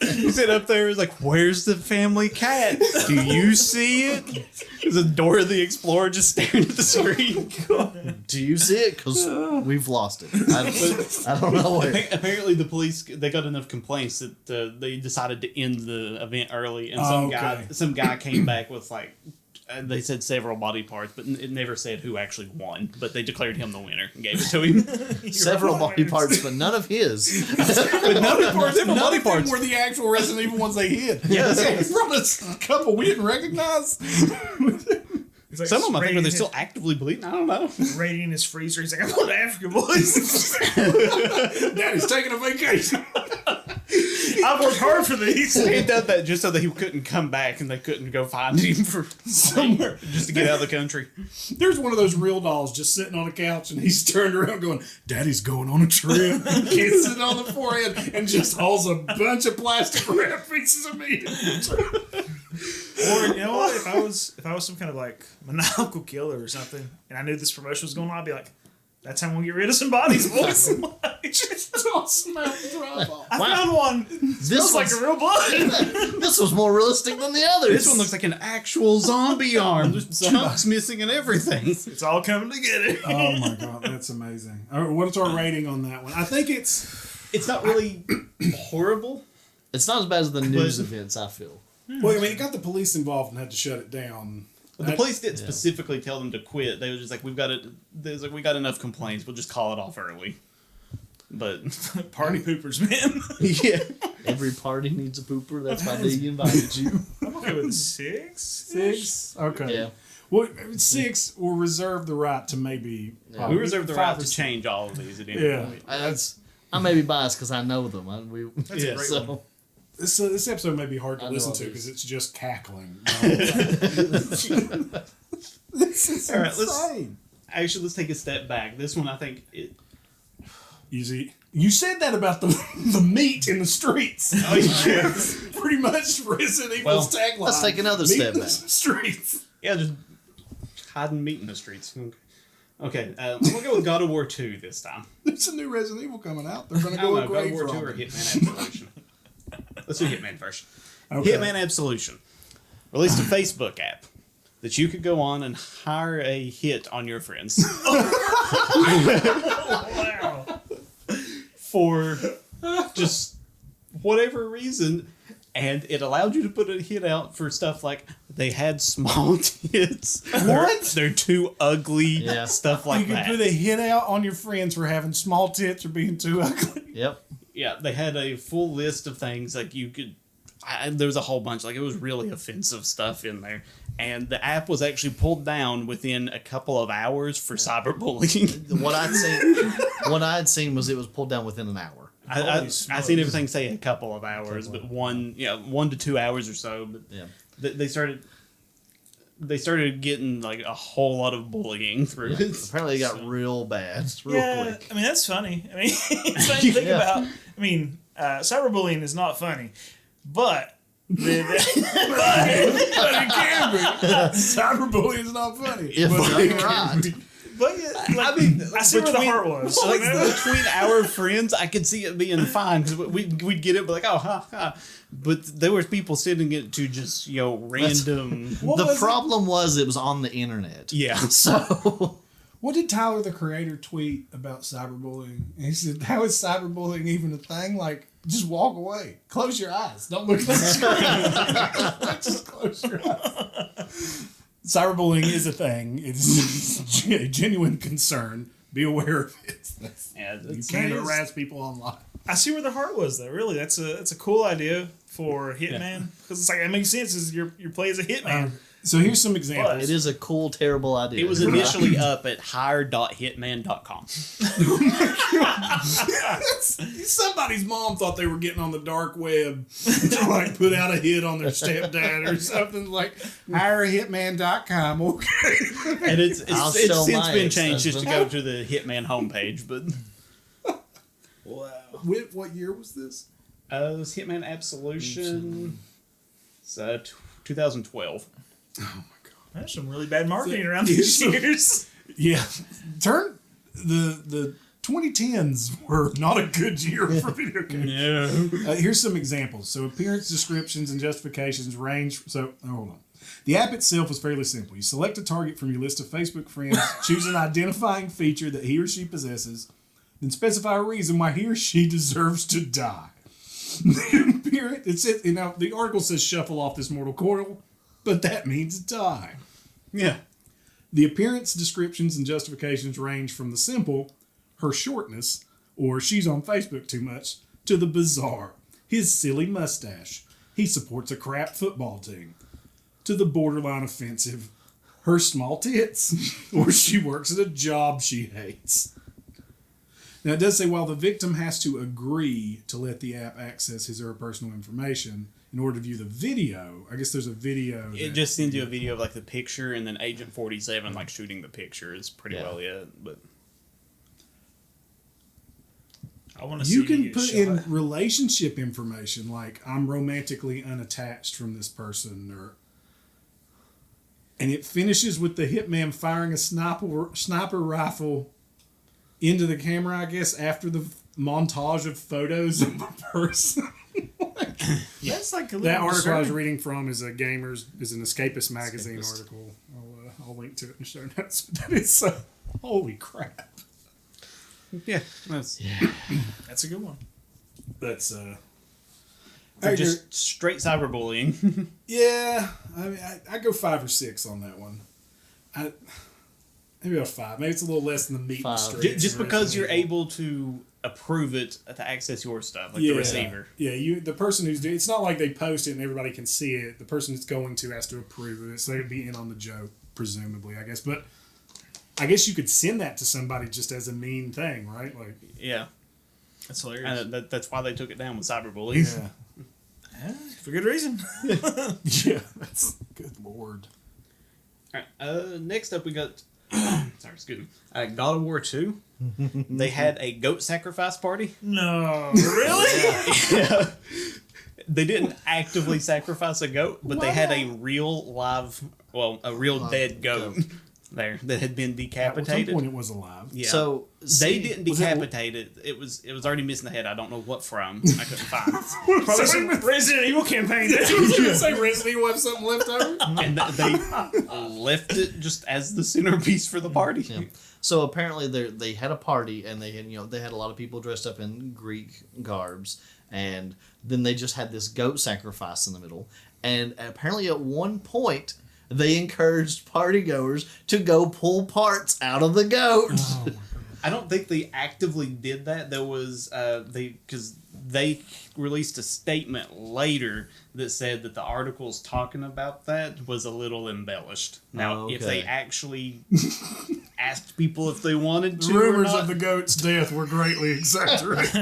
You sit up there, it's like, where's the family cat? Do you see it? Is it Dora the Explorer just staring at the screen? Do you see it? Because we've lost it. I don't know where. Apparently, the police they got enough complaints that they decided to end the event early, and some guy came back with like they said several body parts, but it never said who actually won. But they declared him the winner and gave it to him. Several body parts, but none of his. But None body of them parts. were the actual Resident Evil ones they hid. Yeah, he brought us a couple we didn't recognize. He's like, Some of them, I think, raiding they're his- still actively bleeding. I don't know. raiding his freezer. He's like, I'm going to Africa, boys. Daddy's taking a vacation. I've worked hard for these. He did that just so that he couldn't come back and they couldn't go find him for somewhere just to get out of the country. There's one of those real dolls just sitting on a couch, and he's turned around going, Daddy's going on a trip. Kisses it on the forehead and just hauls a bunch of plastic wrap pieces of meat. Or you know what? If I was some kind of like maniacal killer or something, and I knew this promotion was going on, I'd be like, "That's how we'll get rid of some bodies, boys." Just all smell and drop off. I found one. This Smells like was, a real blood. this was more realistic than the others. This one looks like an actual zombie arm. There's chunks missing and everything. It's all coming together. Oh my god, that's amazing. All right, what's our rating on that one? I think it's It's not really horrible. It's not as bad as the news events, I feel. well, I mean, it got the police involved and had to shut it down. The police didn't specifically tell them to quit. They were just like, we got enough complaints. We'll just call it off early. But Party poopers, man. yeah, Every party needs a pooper. That's why they invited you. I'm okay with 6. 6? Okay. Yeah. Well, 6 will reserve the right to maybe. we reserve the 5 right or to 6. change all of these at any Yeah. point. I may be biased because I know them. That's a Yeah, great so one. This episode may be hard to I know listen all to these. because it's just cackling. This is All right, insane. Actually, let's take a step back. This one, I think, You said that about the meat in the streets. Oh, yeah. Pretty much Resident Evil's tagline. let's take another Meat step in the back. streets. yeah, just hiding meat in the streets. Okay, we'll go with God of War 2 this time. There's a new Resident Evil coming out. They're going I to don't go know, with God of grave War 2 or robbing. Hitman Absolution. Let's do Hitman first. Okay. Hitman Absolution released a Facebook app that you could go on and hire a hit on your friends Wow. for just whatever reason. And it allowed you to put a hit out for stuff like they had small tits. What? They're too ugly. Yeah. Stuff like You can that. put a hit out on your friends for having small tits or being too ugly. Yep. Yeah, they had a full list of things like you could. There was a whole bunch. Like it was really offensive stuff in there, and the app was actually pulled down within a couple of hours for cyberbullying. What I had seen was it was pulled down within an hour. I seen everything say a couple of hours, but 1 to 2 hours or so. But Yeah. they started getting like a whole lot of bullying through it. Apparently, it got real bad real quick. I mean, that's funny. I mean, it's funny to think about. I mean, cyberbullying is not funny, but But it can be. Cyberbullying is not funny. If but done it can right. be. But I mean, I see where the heart was. Like, between our friends, I could see it being fine because we'd get it, but like, oh, ha, ha. But there was people sending it to just random. The problem was it was on the internet. Yeah. So What did Tyler, the creator, tweet about cyberbullying? And he said, "How is cyberbullying even a thing? Like, just walk away. Close your eyes. Don't look at the screen. Just close your eyes." Cyberbullying is a thing. It's a genuine concern. Be aware of it. You can't harass people online. I see where the heart was, though. Really, that's a cool idea for a hitman because it's like it makes sense. Is your play as a hitman. So here's some examples. it is a cool, terrible idea. It was initially up at hire.hitman.com. Somebody's mom thought they were getting on the dark web to like put out a hit on their stepdad or something, like hirehitman.com. Okay. And it's I'll since show my been changed just to go ex-husband. to the Hitman homepage. But Wow. What year was this? it was Hitman Absolution. It's 2012. Oh my god. There's some really bad marketing around these years. Yeah. The 2010s were not a good year for video games. No. Here's some examples. So appearance descriptions and justifications range. Hold on. The app itself was fairly simple. You select a target from your list of Facebook friends, choose an identifying feature that he or she possesses, then specify a reason why he or she deserves to die. The article says shuffle off this mortal coil, but that means die. Yeah. The appearance descriptions and justifications range from the simple, her shortness, or she's on Facebook too much, to the bizarre, his silly mustache, he supports a crap football team, to the borderline offensive, her small tits, or she works at a job she hates. Now it does say while the victim has to agree to let the app access his or her personal information in order to view the video, I guess there's a video. It just sends you a video of like the picture, and then Agent 47 like shooting the picture is pretty well it. But I want to see you can get put shot. in relationship information like I'm romantically unattached from this person, and it finishes with the hitman firing a sniper rifle into the camera, I guess, after the montage of photos of the person. That's like a That little article I was disturbing. reading from is an Escapist magazine article. I'll link to it in the show notes. That is holy crap. yeah, that's That's a good one. That's just straight cyberbullying. yeah. I mean, I go 5 or 6 on that one. Maybe a 5. Maybe it's a little less than the meat and 5. streets. Just of because you're Resident Evil. able to approve it to access your stuff, like the receiver. Yeah, the person who's doing it's not like they post it and everybody can see it. The person that's going to has to approve of it, so they'd be in on the joke, presumably, I guess. But I guess you could send that to somebody just as a mean thing, right? Like, Yeah, That's hilarious. and that's why they took it down with cyberbullying. yeah, For good reason. yeah. That's good lord. All right, next up we got. Sorry, excuse me. God of War 2. They had a goat sacrifice party. No. Really? Yeah. They didn't actively sacrifice a goat, but they had a real dead goat there that had been At some decapitated. point, it was alive. Yeah. So They didn't was it- decapitate it. It was already missing the head. I don't know what from. I couldn't find. Probably some Resident Evil campaign. I was going to say Resident Evil have something left over. And they left it just as the centerpiece for the party. Yeah. So apparently they had a party and they had a lot of people dressed up in Greek garbs, and then they just had this goat sacrifice in the middle. And apparently at one point they encouraged partygoers to go pull parts out of the goat. I don't think they actively did that. There was because they released a statement later that said that the articles talking about that was a little embellished. Now, if they actually asked people if they wanted to, Rumors or not, of the goat's death were greatly exaggerated.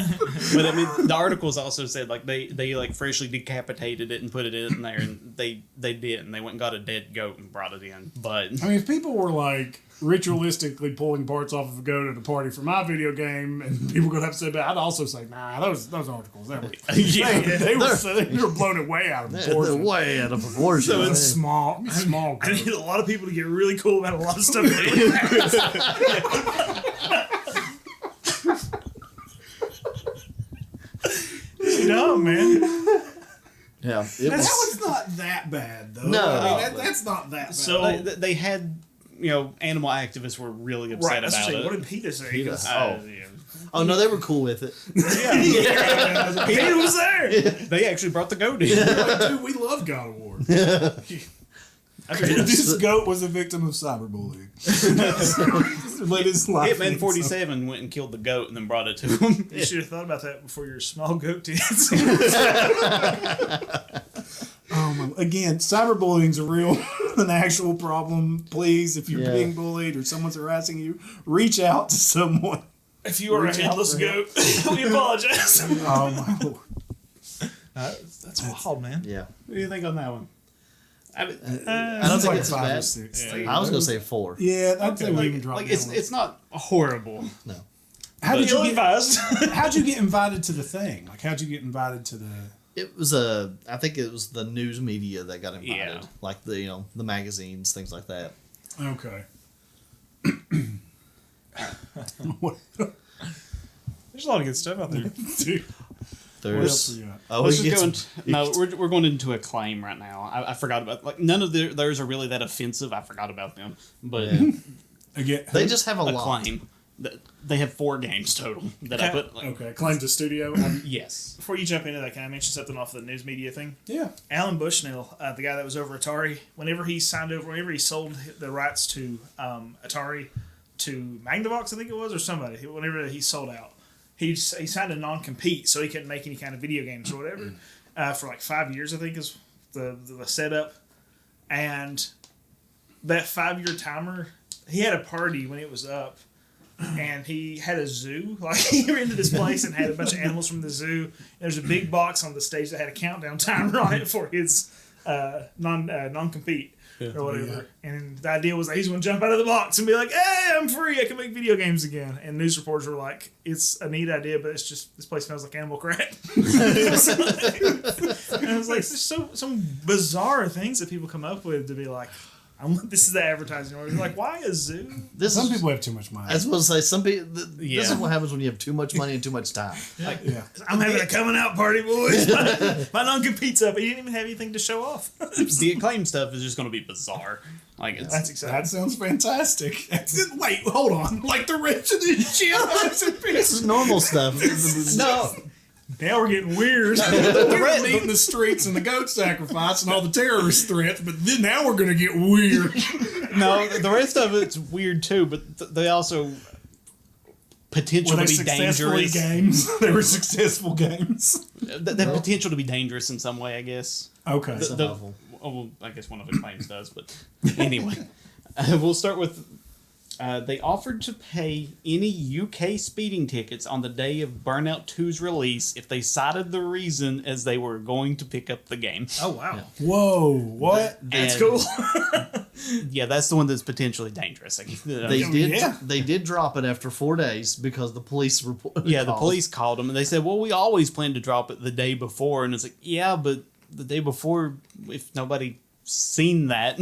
but I mean, the articles also said like they like freshly decapitated it and put it in there, and they did, and they went and got a dead goat and brought it in. But I mean, if people were like ritualistically pulling parts off of a goat at a party for my video game, and people would have to say, but I'd also say, nah, those articles, they were blown it way out of They're proportion. way out of proportion. So it's small I goat. need a lot of people to get really cool about a lot of stuff. No, man. Yeah, it That was. was not that bad, though. No. I mean, that's not that bad. So- they had, animal activists were really upset Right, I was about saying, it. what did Peter say? Peter. 'Cause, Oh no, they were cool with it. Peter was there. They actually brought the goat in. Like, dude, we love God of War. This goat was a victim of cyberbullying. Let his life Hitman mean 47 went and killed the goat and then brought it to him. You should have thought about that before your small goat dance. something. Again, cyberbullying's a real, an actual problem. Please, if you're being bullied or someone's harassing you, reach out to someone. If you are a Reach out headless for goat, we apologize. Oh my lord! That's wild, man. Yeah, What do you think on that one? I don't It's think like it's 5 or bad. 6. I was gonna say 4. Yeah, I'd say we even Like, drop like down it's a little. it's not horrible. No, How did you Ill get? advised. How'd you get invited to the thing? Like, how'd you get invited to the? it was I think it was the news media that got invited, Yeah. like the the magazines, things like that. Okay. There's a lot of good stuff out there. Dude, what else There's we got? Let's we just get go some- into, we're going into acclaim right now. I forgot about none of theirs are really that offensive. I forgot about them, but Again, They just have a lot. acclaim. They have 4 games total that I put. okay. Claim to studio. Yes. Before you jump into that, can I mention something off the news media thing? Yeah. Alan Bushnell, the guy that was over Atari, whenever he sold the rights to Atari to Magnavox, I think it was, or somebody, whenever he sold out, he signed a non-compete so he couldn't make any kind of video games or whatever for like 5 years, I think is the setup. And that 5-year timer, he had a party when it was up. And he had a zoo. Like, he rented this place and had a bunch of animals from the zoo. There's a big box on the stage that had a countdown timer on it for his non-compete or whatever. And the idea was that he's going to jump out of the box and be like, "Hey, I'm free. I can make video games again." And news reporters were like, "It's a neat idea, but it's just this place smells like animal crap." And I was like, there's some bizarre things that people come up with to be like, this is the advertising order. Like, why a zoo? This Some is, people have too much money. I was supposed to say some people. This is Yeah. what happens when you have too much money and too much time. Yeah. I'm having a coming out party, boys. My non-compete's up. He didn't even have anything to show off. The acclaim stuff is just going to be bizarre. Like it's That's exciting. That sounds fantastic. Wait, hold on. Like the rest of this shit. This is normal stuff. no. Now we're getting weird. We were meeting the streets and the goat sacrifice and all the terrorist threats, but then now we're gonna get weird. No, the rest of it's weird too, but they also Were potential they to be successfully dangerous. games? They were successful games. They have potential to be dangerous in some way, I guess. Okay. Some The- level. well, I guess one of the claims does, but anyway, we'll start with. They offered to pay any UK speeding tickets on the day of Burnout 2's release if they cited the reason as they were going to pick up the game. Oh, wow. Yeah. Whoa, what? That's And- cool. Yeah, that's the one that's potentially dangerous. They did. yeah. They did drop it after 4 days because the police report. Yeah, the police called them and they said, "Well, we always plan to drop it the day before." And it's like, yeah, but the day before, if nobody seen that,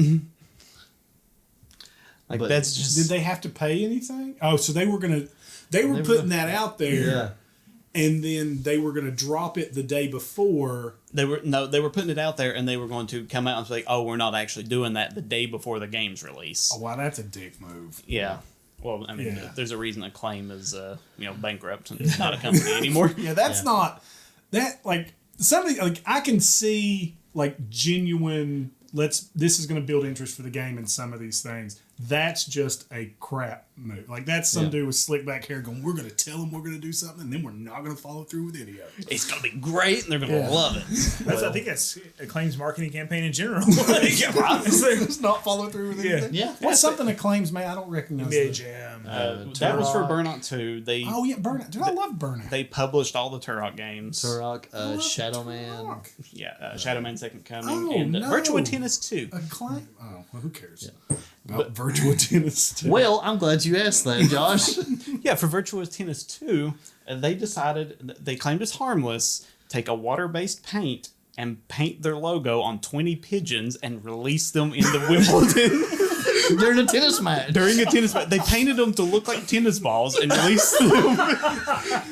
like But that's just Did they have to pay anything? Oh, so they were putting that out there, Yeah. and then they were gonna drop it the day before. they were putting it out there and they were going to come out and say, "Oh, we're not actually doing that the day before the game's release." Oh, wow, that's a dick move. Yeah. Well, I mean, Yeah. there's a reason Acclaim is bankrupt and not a company anymore. Yeah, that's Yeah. not that like something like I can see like genuine. This is going to build interest for the game in some of these things. That's just a crap move. Like, that's some dude with slick back hair going, we're going to tell them we're going to do something, and then we're not going to follow through with any of it. It's gonna be great, and they're gonna love it. I think that's Acclaim's marketing campaign in general. Just not follow through with anything. Yeah. What's something that claims, man? I don't recognize NBA that. Jam. That was for Turok. Burnout 2. They Oh, yeah, Burnout. Dude, I love Burnout. they published all the Turok games. Turok, Shadow Man. Fuck. Yeah, Shadow Man Second Coming, Oh, and no. Virtua Tennis 2. Acclaim. Oh, well, who cares? About Virtual Tennis. Too. Well, I'm glad you asked that, Josh. Yeah, for Virtua Tennis 2, they decided, they claimed it's harmless, take a water-based paint and paint their logo on 20 pigeons and release them in the Wimbledon. During a tennis match. During a tennis match. They painted them to look like tennis balls and released them.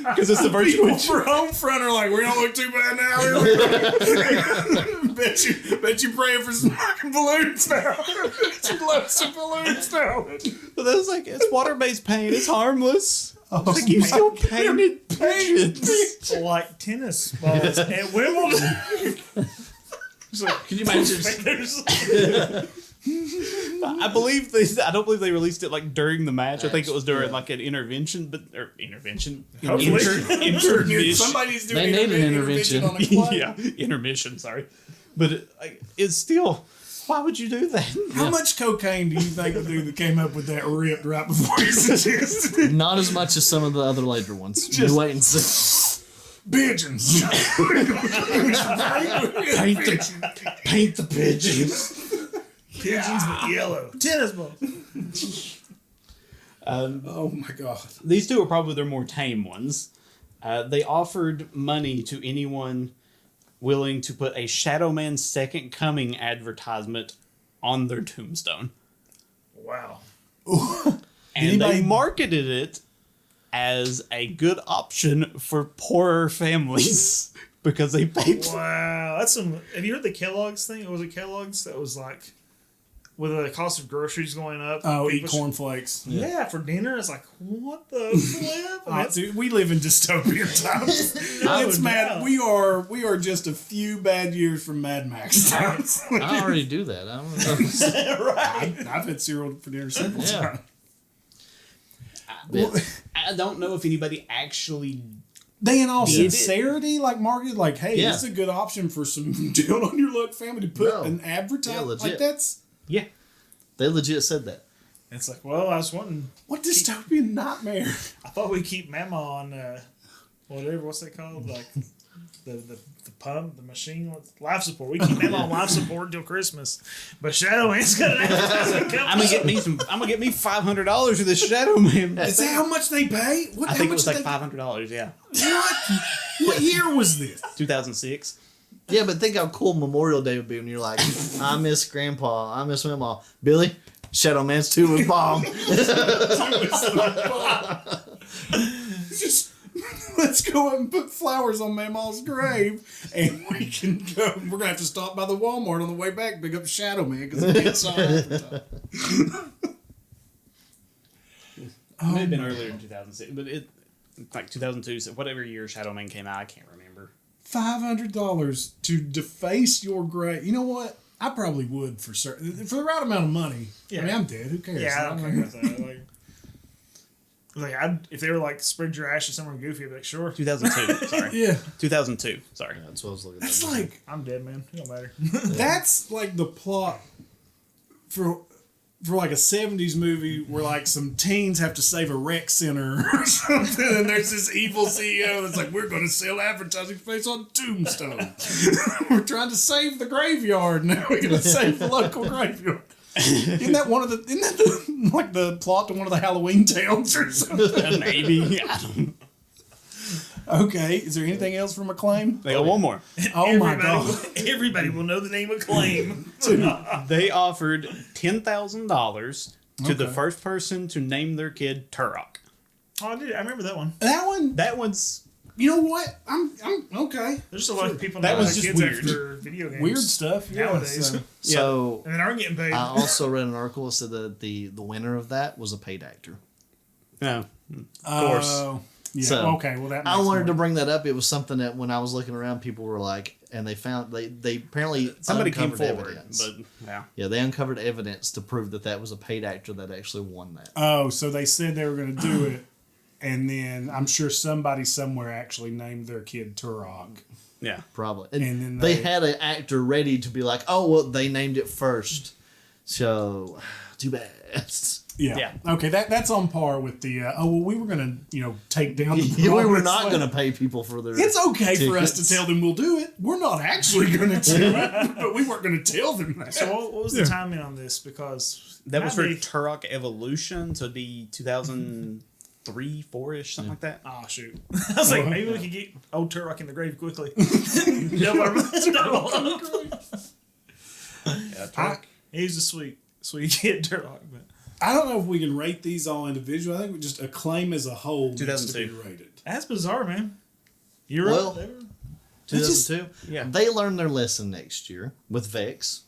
Because it's a virtual... People for home front are like, we don't look too bad now. bet you praying for some fucking balloons now. Bet you love some balloons now. But that was like, it's water-based paint, it's harmless. Oh, Like, you still painted pigeons. Like tennis balls at Wimbledon. It's like, Can you imagine? I don't believe they released it like during the match. I think it was during like an intervention, intervention. Hopefully. Intermission. Somebody's doing They need an intervention. on a play. Yeah, intermission. Sorry, but it's still. Why would you do that? How much cocaine do you think the dude that came up with that ripped right before he suggested it? Not as much as some of the other later ones. You wait and see. Pigeons. Paint the pigeons. Pigeons with yellow. Tennis balls. Oh my god. These two are probably their more tame ones. They offered money to anyone willing to put a Shadow Man Second Coming advertisement on their tombstone. Wow. And they Anybody- marketed it as a good option for poorer families because they paid. Wow. That's some. Have you heard the Kellogg's thing? Was it Kellogg's that was like, with the cost of groceries going up? Oh, eat people- cornflakes. Yeah, for dinner. It's like, what the flip? Oh, dude, we live in dystopian times. It's mad. no. We are just a few bad years from Mad Max times. I already do that. I don't know. Right. I've had cereal for dinner several Yeah. times. I don't know if anybody actually. They in all Did it? sincerity like marketed like, hey, Yeah. this is a good option for some deal on your luck family to put No. an Yeah, advertisement. legit. Like that's Yeah. They legit said that. It's like, well, I was wanting. what dystopian nightmare. I thought we'd keep Mama on whatever. What's that called? Like the pump, the machine, life support. We keep Mama on life support until Christmas. But Shadow Man's got an advertisement coming. I'm gonna get me $500 for this Shadow Man. Is that how much they pay? What? I how think it much was like they- $500. Yeah, What? What year was this? 2006. Yeah, but think how cool Memorial Day would be when you're like, I miss Grandpa, I miss Mama. Billy, Shadow Man's 2 was bomb. Just let's go up and put flowers on Mama's grave, and we can go. We're gonna have to stop by the Walmart on the way back, pick up Shadow Man because it's our advertising. It may have been earlier in 2006, but like 2002, so whatever year Shadow Man came out, I can't remember. $500 to deface your grave. You know what? I probably would for certain for the right amount of money. Yeah. I mean, I'm dead. Who cares? Yeah, I don't care about that. If they were like spread your ashes somewhere goofy, I'd be like, sure, 2002, sorry. Yeah, 2002, sorry. That's what I was looking at. that's like I'm dead, man. It don't matter. that's like the plot for like a 70s movie where like some teens have to save a rec center or something, and there's this evil CEO that's like, we're going to sell advertising space on Tombstone. We're trying to save the graveyard now. We're going to save the local graveyard. Isn't that like the plot to one of the Halloween towns or something? Maybe. I don't know. Okay, is there anything else from Acclaim? They got one more. Oh my god. Everybody will know the name of Claim. They offered $10,000 to the Okay. first person to name their kid Turok. Oh, I remember that one. That one, That one's you know what? I'm okay. There's just a lot of people That that was was just kids weird. after video games Weird stuff. Yeah, nowadays, so- So and then aren't getting paid. I also read an article that said that the winner of that was a paid actor. no. Of course. Oh. Yeah. So, okay. Well, that. I makes wanted to more- bring that up. It was something that when I was looking around, people were like, and they found they apparently Somebody came uncovered forward, evidence. but yeah. Yeah, they uncovered evidence to prove that was a paid actor that actually won that. Oh, so they said they were going to do it, and then I'm sure somebody somewhere actually named their kid Turok. Yeah. Probably. And then they they- had an actor ready to be like, oh, well, they named it first. So, too bad. Yeah. Okay, that's on par with the. We were going to take down. The We were promise not land. going to pay people for their. It's okay for us to tickets. tell them we'll do it. We're not actually going to do it, but we weren't going to tell them that. So what was the timing on this? Because That was for might be- Turok Evolution, so it'd be 2003, 4-ish, something like that. Oh shoot! I was like, maybe we could get old Turok in the grave quickly. No, Yeah, Turok. he's a sweet kid, Turok. But I don't know if we can rate these all individually. I think we just Acclaim as a whole needs to 2002. be rated. that's bizarre, man. You're Well, right. 2002. Yeah. They learned their lesson next year with Vex.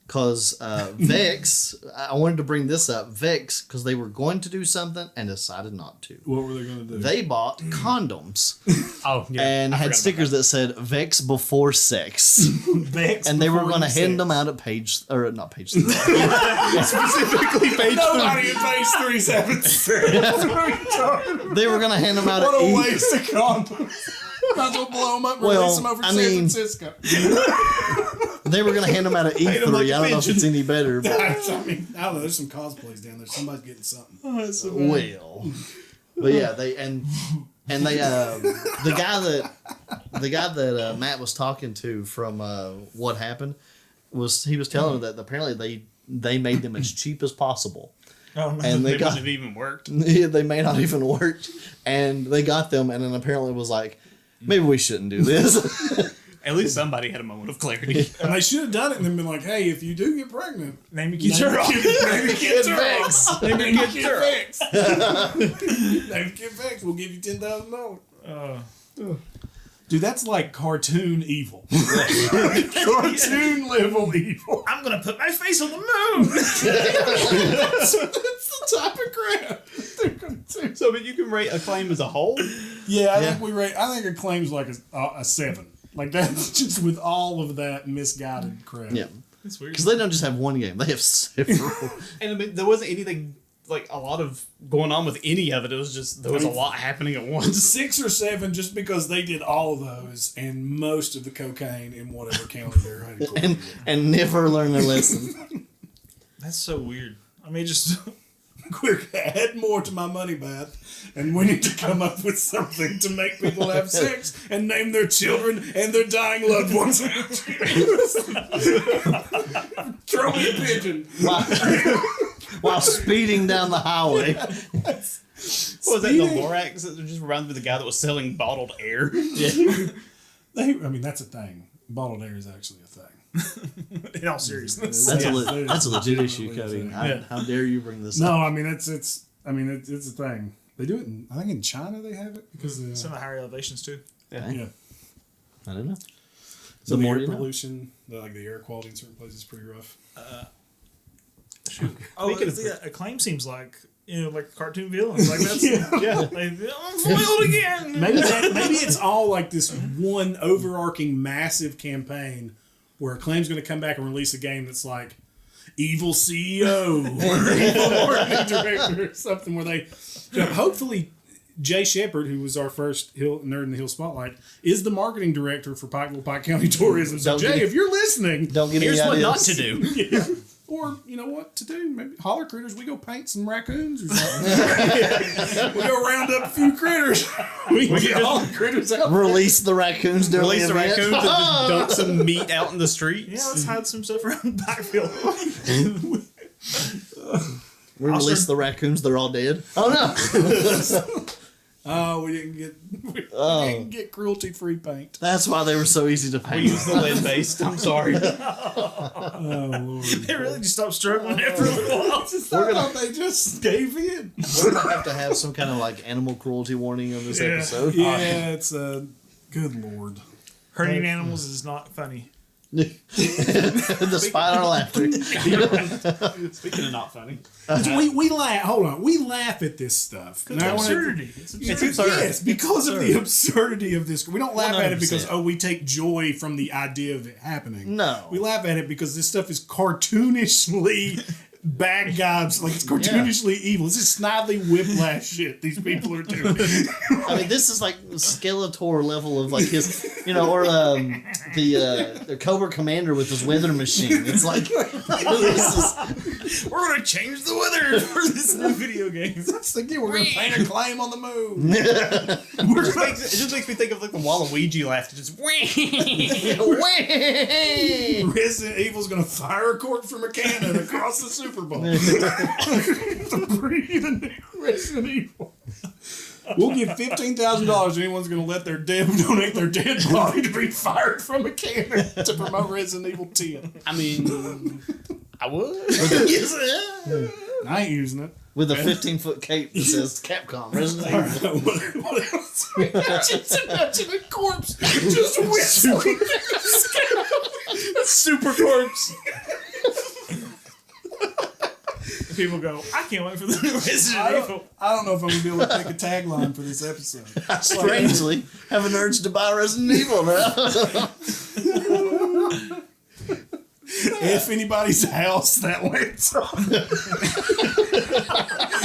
Because Vex, I wanted to bring this up. Vex, because they were going to do something and decided not to. What were they going to do? They bought condoms Oh, yeah. and I had forgot stickers that said Vex before sex. Vex And they were before going to you hand said- them out at not page 3. specifically page Nobody in phase 3's having sex. They were going to hand them out What at a waste of condoms. Might as well blow them up and Well, release them over I San mean- Francisco. They were going to hand them out at E3. them like a I don't know if it's any better. But, I mean, I don't know. There's some cosplays down there. Somebody's getting something. well, but yeah, they the guy that Matt was talking to from What Happened was telling her that apparently they made them as cheap as possible. Oh, no. And they They got wouldn't have even worked. they may not even worked, and they got them, and then apparently was like, maybe we shouldn't do this. At least somebody had a moment of clarity. And they should have done it and then been like, hey, if you do get pregnant, Name your kid name your Turok. kid- name your kid Vex. Turok. Name your kid Vex. Name your kid Vex. We'll give you $10,000. Dude, that's like cartoon evil. Cartoon level evil. I'm gonna put my face on the moon. That's the type of crap they're gonna do. So, but you can rate Acclaim as a whole? Yeah, I think Acclaim's like a 7. Like that's just with all of that misguided crap. Yeah, That's weird. because they don't just have one game; they have several. And I mean, there wasn't anything, like, a lot of going on with any of it. It was just, there was a lot happening at once. 6 or 7 just because they did all of those and most of the cocaine in whatever county they're headquartered and never learn their lesson. That's so weird. I mean, just Quick, add more to my money bath, and we need to come up with something to make people have sex and name their children and their dying loved ones. Throw me a pigeon. While speeding down the highway. What was that, the Lorax? That just reminded me of the guy that was selling bottled air. Yeah. I mean, that's a thing. Bottled air is actually a thing. in all seriousness. That's Yeah, that's a legit issue, legitimately Cody. a thing. How dare you bring this No, up? I mean it's a thing. They do it. I think in China they have it because Some of the higher elevations too. yeah. I don't know. So The the more air you know. pollution, like the air quality in certain places, is pretty rough. Oh, Speaking of- yeah, Acclaim seems like like cartoon villains. Like that's Yeah. like, I'm foiled again. Maybe it's all like this one overarching massive campaign where Acclaim's going to come back and release a game that's like evil CEO or evil marketing director or something where they hopefully Jay Shepard, who was our first Nerd in the Hill Spotlight, is the marketing director for Pikeville Pike County Tourism. So Don't Jay, get- if you're listening, Don't get Here's any what ideas. not to do. yeah. Or, you know what to do? Maybe holler critters. We go paint some raccoons or something. We go round up a few critters. We can get holler critters out. Release the raccoons during Release the event. raccoons and just dump some meat out in the street. Yeah, let's hide some stuff around the backfield. We release the raccoons. They're all dead. Oh no! Oh, we didn't get cruelty-free paint. That's why they were so easy to We paint. use the lead based. I'm sorry. Oh, Lord. They really just stopped struggling after a little while. I thought they just gave in. We're gonna have to have some kind of like animal cruelty warning on this Yeah. episode. Yeah, it's good Lord. Hurting animals is not funny. Despite our laughter. Speaking of not funny. We laugh. Hold on, we laugh at this stuff. It's absurdity. It's absurdity. absurd. Yes, because of the absurdity of this. We don't laugh at it because 100%. we take joy from the idea of it happening. No. We laugh at it because this stuff is cartoonishly bad guys. Like, it's cartoonishly evil. This is snidely whiplash shit these people are doing. I mean, this is like Skeletor level of like his, or the Cobra Commander with his weather machine. It's like this is. We're gonna change the weather for this new video game. That's again, we're gonna paint a claim on the moon. It just makes me think of like the Waluigi laugh. It just Resident Evil's gonna fire a corpse from a cannon across the Super Bowl. To breathe a new Resident Evil. We'll give $15,000 anyone's going to let their donate their dead body to be fired from a cannon to promote Resident Evil 10. I mean, I would. I ain't using it. With a 15-foot cape that says Capcom Resident Evil. What else? Just imagine a corpse just whistling. Super corpse. People go, I can't wait for the new Resident Evil. I don't know if I'm going to be able to pick a tagline for this episode. I strangely have an urge to buy Resident Evil now. If anybody's house that lands on.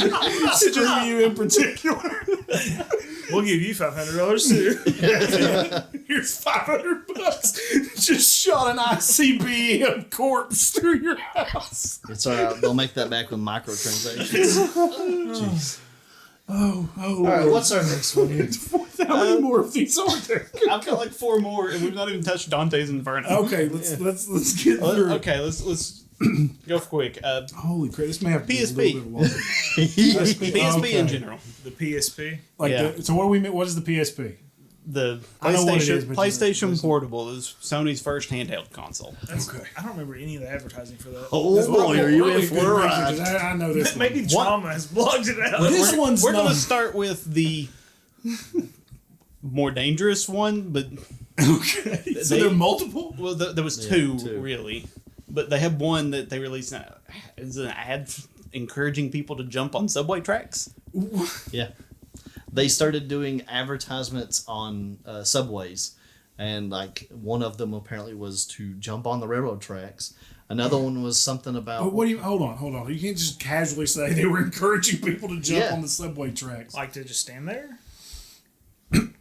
It's just you in particular. We'll give you $500 too. Here's $500. Just shot an ICBM corpse through your house. It's all right. They'll make that back with microtransactions. Jeez. Oh. All right, what's our next one here? How many more of these are there? I've got like 4 more, and we've not even touched Dante's Inferno. Okay, let's get through. Okay, let's go quick. Holy crap! This may have to be a PSP. little bit longer. PSP Okay. in general. The PSP. Like, Yeah. so what do we mean? What is the PSP? The I know what it PlayStation, is, but PlayStation just- Portable is Sony's first handheld console. Okay. I don't remember any of the advertising for that. Oh boy, are you in for a ride? I know this. Maybe trauma has blocked it out. This one's We're not. going to start with the more dangerous one, but Okay. So there are multiple. well, there was Yeah, two two. really, but they have one that they released. It's an ad encouraging people to jump on subway tracks. Yeah. They started doing advertisements on subways, and like one of them apparently was to jump on the railroad tracks. Another one was something about. Oh, what do you? Hold on. You can't just casually say they were encouraging people to jump Yeah. on the subway tracks. Like to just stand there?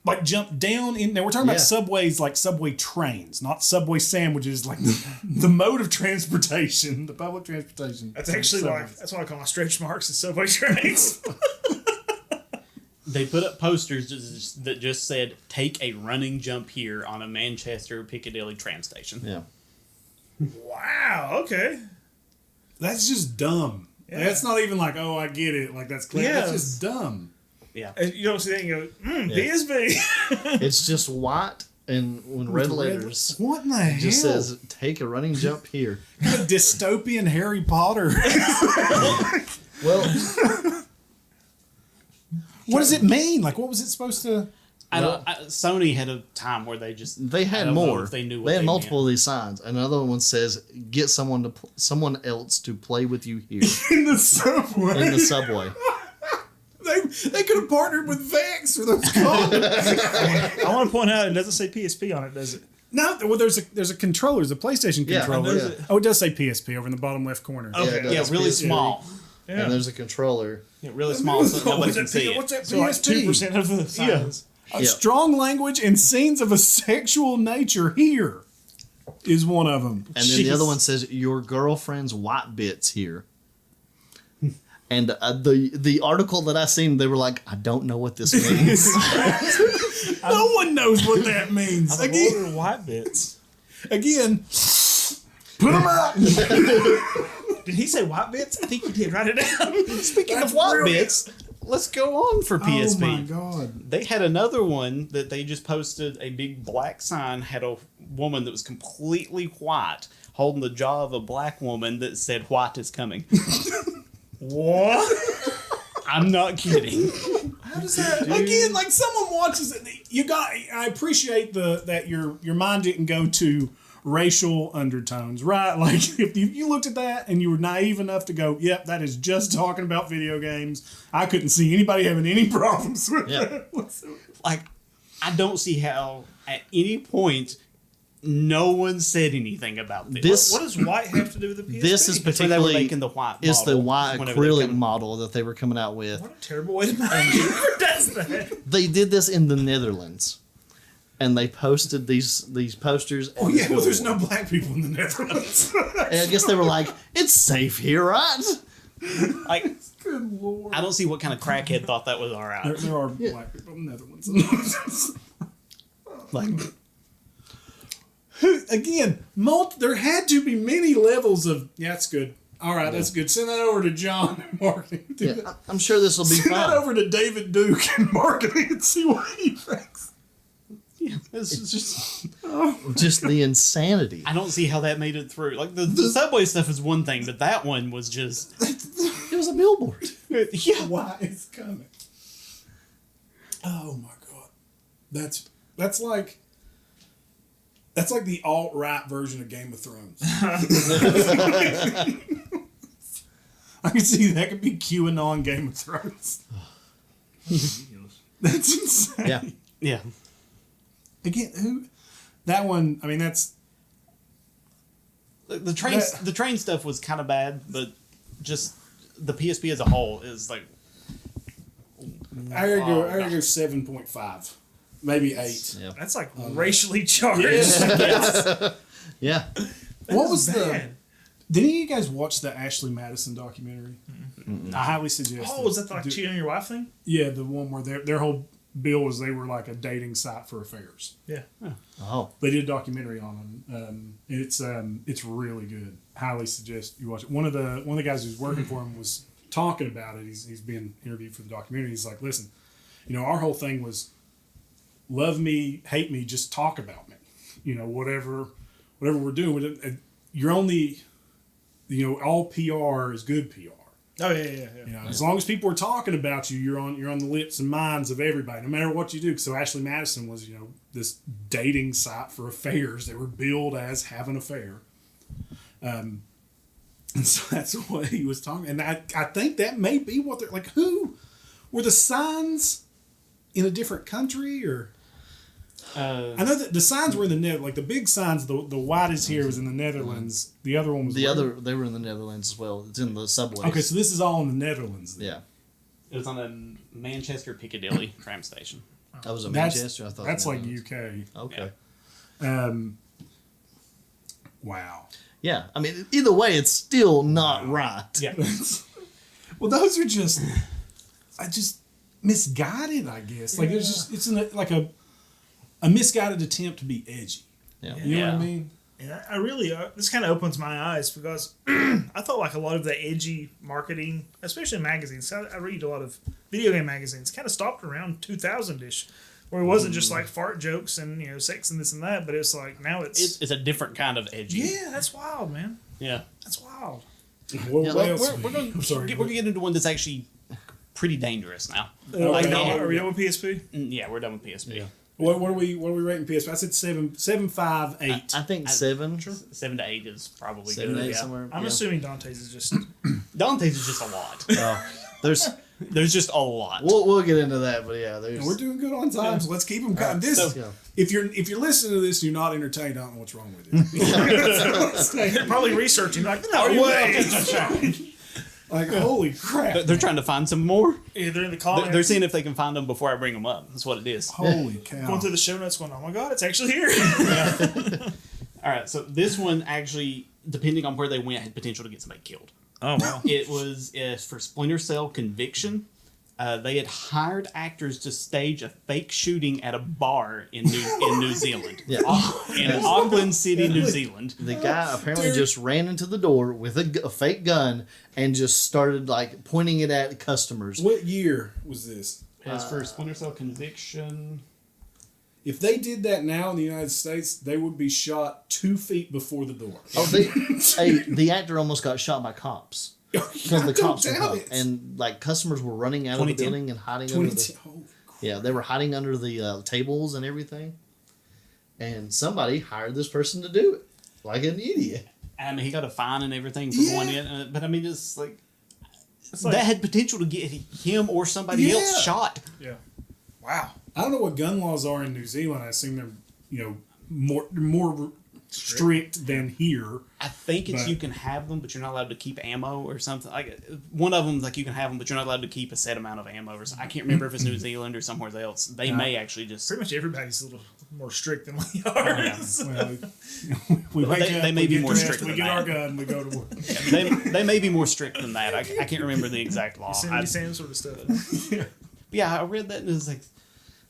Like jump down in there. We're talking Yeah. about subways, like subway trains, not subway sandwiches, like the mode of transportation, the public transportation. That's actually Subways. like, that's why I call my stretch marks and subway trains. They put up posters that just said, "Take a running jump here" on a Manchester Piccadilly tram station. Yeah. Wow, okay. That's just dumb. Yeah. That's not even like, oh, I get it. Like, that's clear. Yeah. That's just dumb. Yeah. And you don't see that and you go, Yeah. PSP. It's just white and when red letters. What in the hell? It just says, take a running jump here. Kind of dystopian Harry Potter. Well, What does it mean? Like, what was it supposed to? Sony had a time where they just they I had don't know more. if they knew what They had they multiple meant. of these signs. Another one says, get someone else to play with you here In the subway. in the subway. They could have partnered with Vex or those condoms. I want to point out it doesn't say PSP on it, does it? No, well, there's a controller. There's a PlayStation Yeah, controller. does it? Oh, it does say PSP over in the bottom left corner. Okay. it does. Yeah, really PSP. small. Yeah. And there's a controller. Yeah, really small, so nobody can What's see that, it. what's that So like PSP? 2% of the signs. A Yeah. strong language and scenes of a sexual nature here is one of them. And then the other one says, your girlfriend's white bits here. And the article that I seen, they were like, I don't know what this means. No one knows what that means. What Again, are white bits? put them out. Did he say white bits? I think he did. Write it down. Speaking That's of white brilliant. bits, let's go on for PSP. Oh my god. They had another one that they just posted. A big black sign had a woman that was completely white holding the jaw of a black woman that said "White is coming." What? I'm not kidding. How does that again? Like someone watches it. I appreciate that your mind didn't go to racial undertones, right? Like if you looked at that and you were naive enough to go, yep, that is just talking about video games, I couldn't see anybody having any problems with that whatsoever. Like, I don't see how at any point no one said anything about this. What does white have to do with the PSP? This is They were particularly making the white is the model white whenever they acrylic come- model that they were coming out with. What a terrible way to make it. Does that? They did this in the Netherlands, and they posted these posters. Oh yeah, well there's no black people in the Netherlands. And I guess they were like, "It's safe here, right?" Like, Good lord. I don't see what kind of crackhead thought that was all right. There are black people in the Netherlands. Like, Again, there had to be many levels of, yeah, that's good. All right, that's good. Send that over to John in marketing. yeah, I'm sure this will be Send that fine. over to David Duke in marketing and see what he thinks. Yeah, this is just. Just the insanity. I don't see how that made it through. Like, the subway stuff is one thing, but that one was just. It was a billboard. Yeah. Why it's coming? Oh my god, that's like the alt-right version of Game of Thrones. I can see that could be QAnon Game of Thrones. That's insane. Yeah. Yeah. Again, who? That one. I mean, that's The train stuff was kind of bad, but just the PSP as a whole is like. I gotta go 7.5, maybe 8. Yeah. That's like racially charged. Yeah. What was bad. Did any of you guys watch the Ashley Madison documentary? I highly suggest. Oh, was that the, like cheating on your wife thing? Yeah, the one where their whole bill was they were like a dating site for affairs. Yeah. Oh. They did a documentary on them. It's really good. Highly suggest you watch it. One of the guys who's working for him was talking about it. He's being interviewed for the documentary. He's like, listen, our whole thing was love me, hate me, just talk about me. Whatever we're doing. You're only, all PR is good PR. Oh yeah. As long as people are talking about you, you're on the lips and minds of everybody, no matter what you do. So Ashley Madison was, this dating site for affairs. They were billed as have an affair. And so that's what he was talking. And I think that may be what they're like. Who were the signs in a different country or? I know that the signs were in the Netherlands. Like the big signs, the white is here was in the Netherlands. The other one was They were in the Netherlands as well. It's in the subways. Okay, so this is all in the Netherlands. Then. Yeah. It was on the Manchester Piccadilly tram station. That was a That's Manchester. I thought that's like Netherlands. UK. Okay. Wow. Yeah. I mean, either way, it's still not right. Yeah. Well, those are just misguided, I guess. Like it's like a misguided attempt to be edgy. Yeah. You know what I Yeah. mean? And I really, this kind of opens my eyes because I thought like a lot of the edgy marketing, especially in magazines, I read a lot of video game magazines, kind of stopped around 2000-ish, where it wasn't just like fart jokes and, sex and this and that, but it's like now it's It's a different kind of edgy. yeah, that's wild, man. Yeah. That's wild. Well, Yeah, what like, else? We're going I'm sorry. we're going to get into one that's actually pretty dangerous now. Okay. Are we done with PSP? Yeah, we're done with PSP. Yeah. What are we rating PSP? I said 7, 5, 8. I think 7. 7 to 8 is probably 7, good. 8 Yeah. somewhere. I'm yeah. assuming Dante's is just Dante's is just a lot. There's. There's just a lot. We'll get into that, but yeah, there's. And we're doing good on time, so let's keep them coming. This, Yeah. if you're listening to this, and you're not entertained. I don't know what's wrong with you. they're probably researching like no you way. Like holy crap! They're trying to find some more. Yeah, they're in the comments. They're seeing if they can find them before I bring them up. That's what it is. Holy cow! going through the show notes, going, "Oh my god, it's actually here." All right, so this one actually, depending on where they went, had potential to get somebody killed. Oh wow. It was for Splinter Cell Conviction. They had hired actors to stage a fake shooting at a bar in New Zealand. Yeah. In Auckland City, New Zealand. The guy apparently Dude. just ran into the door with a fake gun and just started like pointing it at customers. What year was this? As for Splinter Cell Conviction, If they did that now in the United States, they would be shot 2 feet before the door. Oh, the actor almost got shot by cops because the cops were caught, and like customers were running out of the 2010. building and hiding under the. Oh, Yeah, they were hiding under the tables and everything, and somebody hired this person to do it. like an idiot. I mean, he got a fine and everything for going in, but I mean, it's like that had potential to get him or somebody else shot. Yeah. Wow. I don't know what gun laws are in New Zealand. I assume they're, more strict than here. I think it's you can have them, but you're not allowed to keep ammo or something. Like one of them, like you can have them, but you're not allowed to keep a set amount of ammo. Or something. I can't remember if it's New Zealand or somewhere else. They may actually just pretty much everybody's a little more strict than we are. Yeah. Well, they may be more strict We than get that. our gun, we go to work. they may be more strict than that. I can't remember the exact law. Yosemite Sam sort of stuff. Yeah, I read that and it was like,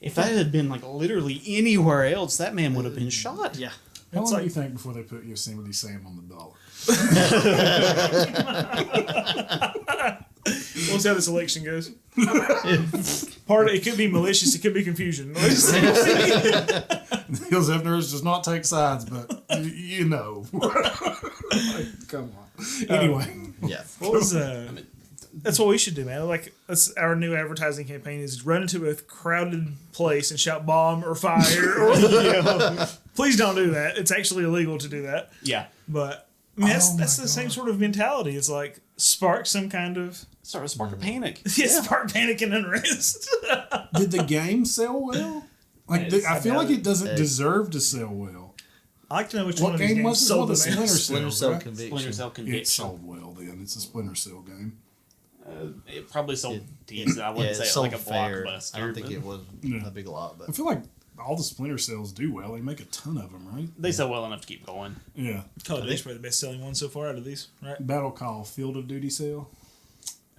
if that had been like literally anywhere else, that man would have been shot. Yeah. How long like- do you think before they put Yosemite Sam on the dollar? We'll see how this election goes. It could be malicious. It could be confusion. The Hills Have Nerds does not take sides, but you know. Come on. Anyway. Yeah. What was that's what we should do, man. Like, that's our new advertising campaign: is run into a crowded place and shout bomb or fire. Or, please don't do that. It's actually illegal to do that. Yeah. But I mean, that's my the same sort of mentality. It's like spark some kind of Sort of spark a panic. spark panic and unrest. Did the game sell well? Like, I feel like it doesn't deserve to sell well. I like to know which What one of these game games was it? sold Well, the the most. Splinter Splinter Cell right? Conviction. Splinter Cell It Conviction. sold well then. It's a Splinter Cell game. It probably sold decent. I wouldn't say it's like a blockbuster. I don't think but it was Yeah. a big lot, I but feel like all the Splinter Cells do well. They make a ton of them, right? They sell well enough to keep going. Yeah. Call of Duty's probably the best selling one so far out of these, right? Battle Call, Field of Duty sale.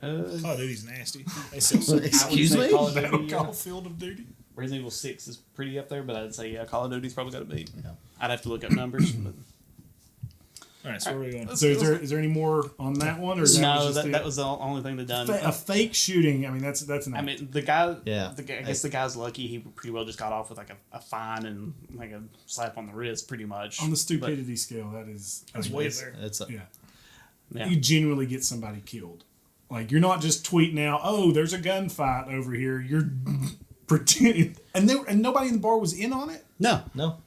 Call of Duty's nasty. They sell so excuse me. Call of Battle Duty, Call, Field of Duty. Resident Evil 6 is pretty up there, but I'd say Call of Duty's probably got to beat. Yeah. I'd have to look up numbers. But All right, so where are we going? So is there any more on that one, or is no, just that was the only thing they've done. a fake shooting? I mean, that's an. I mean, the guy. Yeah. I guess the guy's lucky. He pretty well just got off with like a fine and like a slap on the wrist, pretty much. on the stupidity scale, that's way up there. it's a, Yeah. Yeah. You genuinely get somebody killed. Like, you're not just tweeting out, "Oh, there's a gunfight over here." You're pretending, and nobody in the bar was in on it. No, no.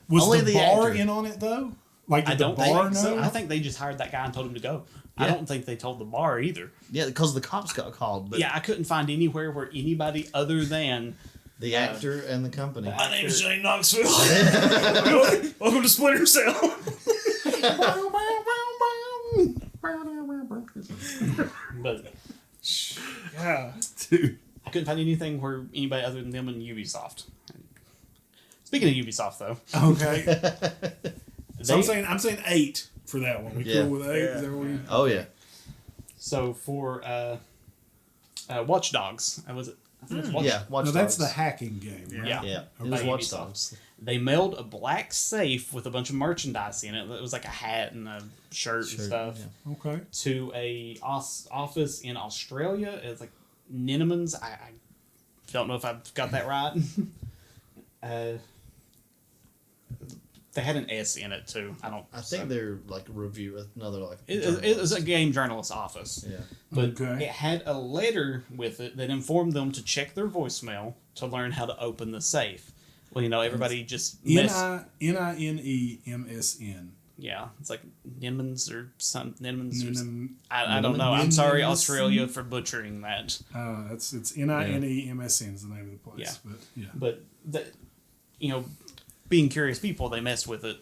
Was Only the the bar actor. in on it though? Like, did I the don't bar think know? so. I think they just hired that guy and told him to go. I Yeah. don't think they told the bar either. Yeah, because the cops got called, but Yeah, I couldn't find anywhere where anybody other than the actor and the company. My name is Johnny Knoxville. Welcome to Splinter Cell. but Yeah. Dude. I couldn't find anything where anybody other than them and Ubisoft. Speaking of Ubisoft, though, Okay. So they, I'm saying 8 for that one. We Yeah. cool with 8? Yeah. Is that what we... Oh yeah. so for Watch Dogs, was it? I think it's Watch Yeah. Watch No, that's the Dogs. hacking game. Right? Yeah. Yeah. It By was Watch Ubisoft. Dogs. They mailed a black safe with a bunch of merchandise in it. It was like a hat and a shirt and stuff yeah. Okay. to a office in Australia. It's like Ninnemans. I don't know if I've got that right. They had an S in it too. I think they're like review another like. It was a game journalist's office. Yeah. But Okay. it had a letter with it that informed them to check their voicemail to learn how to open the safe. Well, everybody just Ninemsn. yeah, it's like Nimmans or some Nimmans or Ninem- I don't know. I'm sorry, Ninemans? Australia, for butchering that. It's Ninemsn is the name of the place. Yeah. But yeah. But being curious people, they messed with it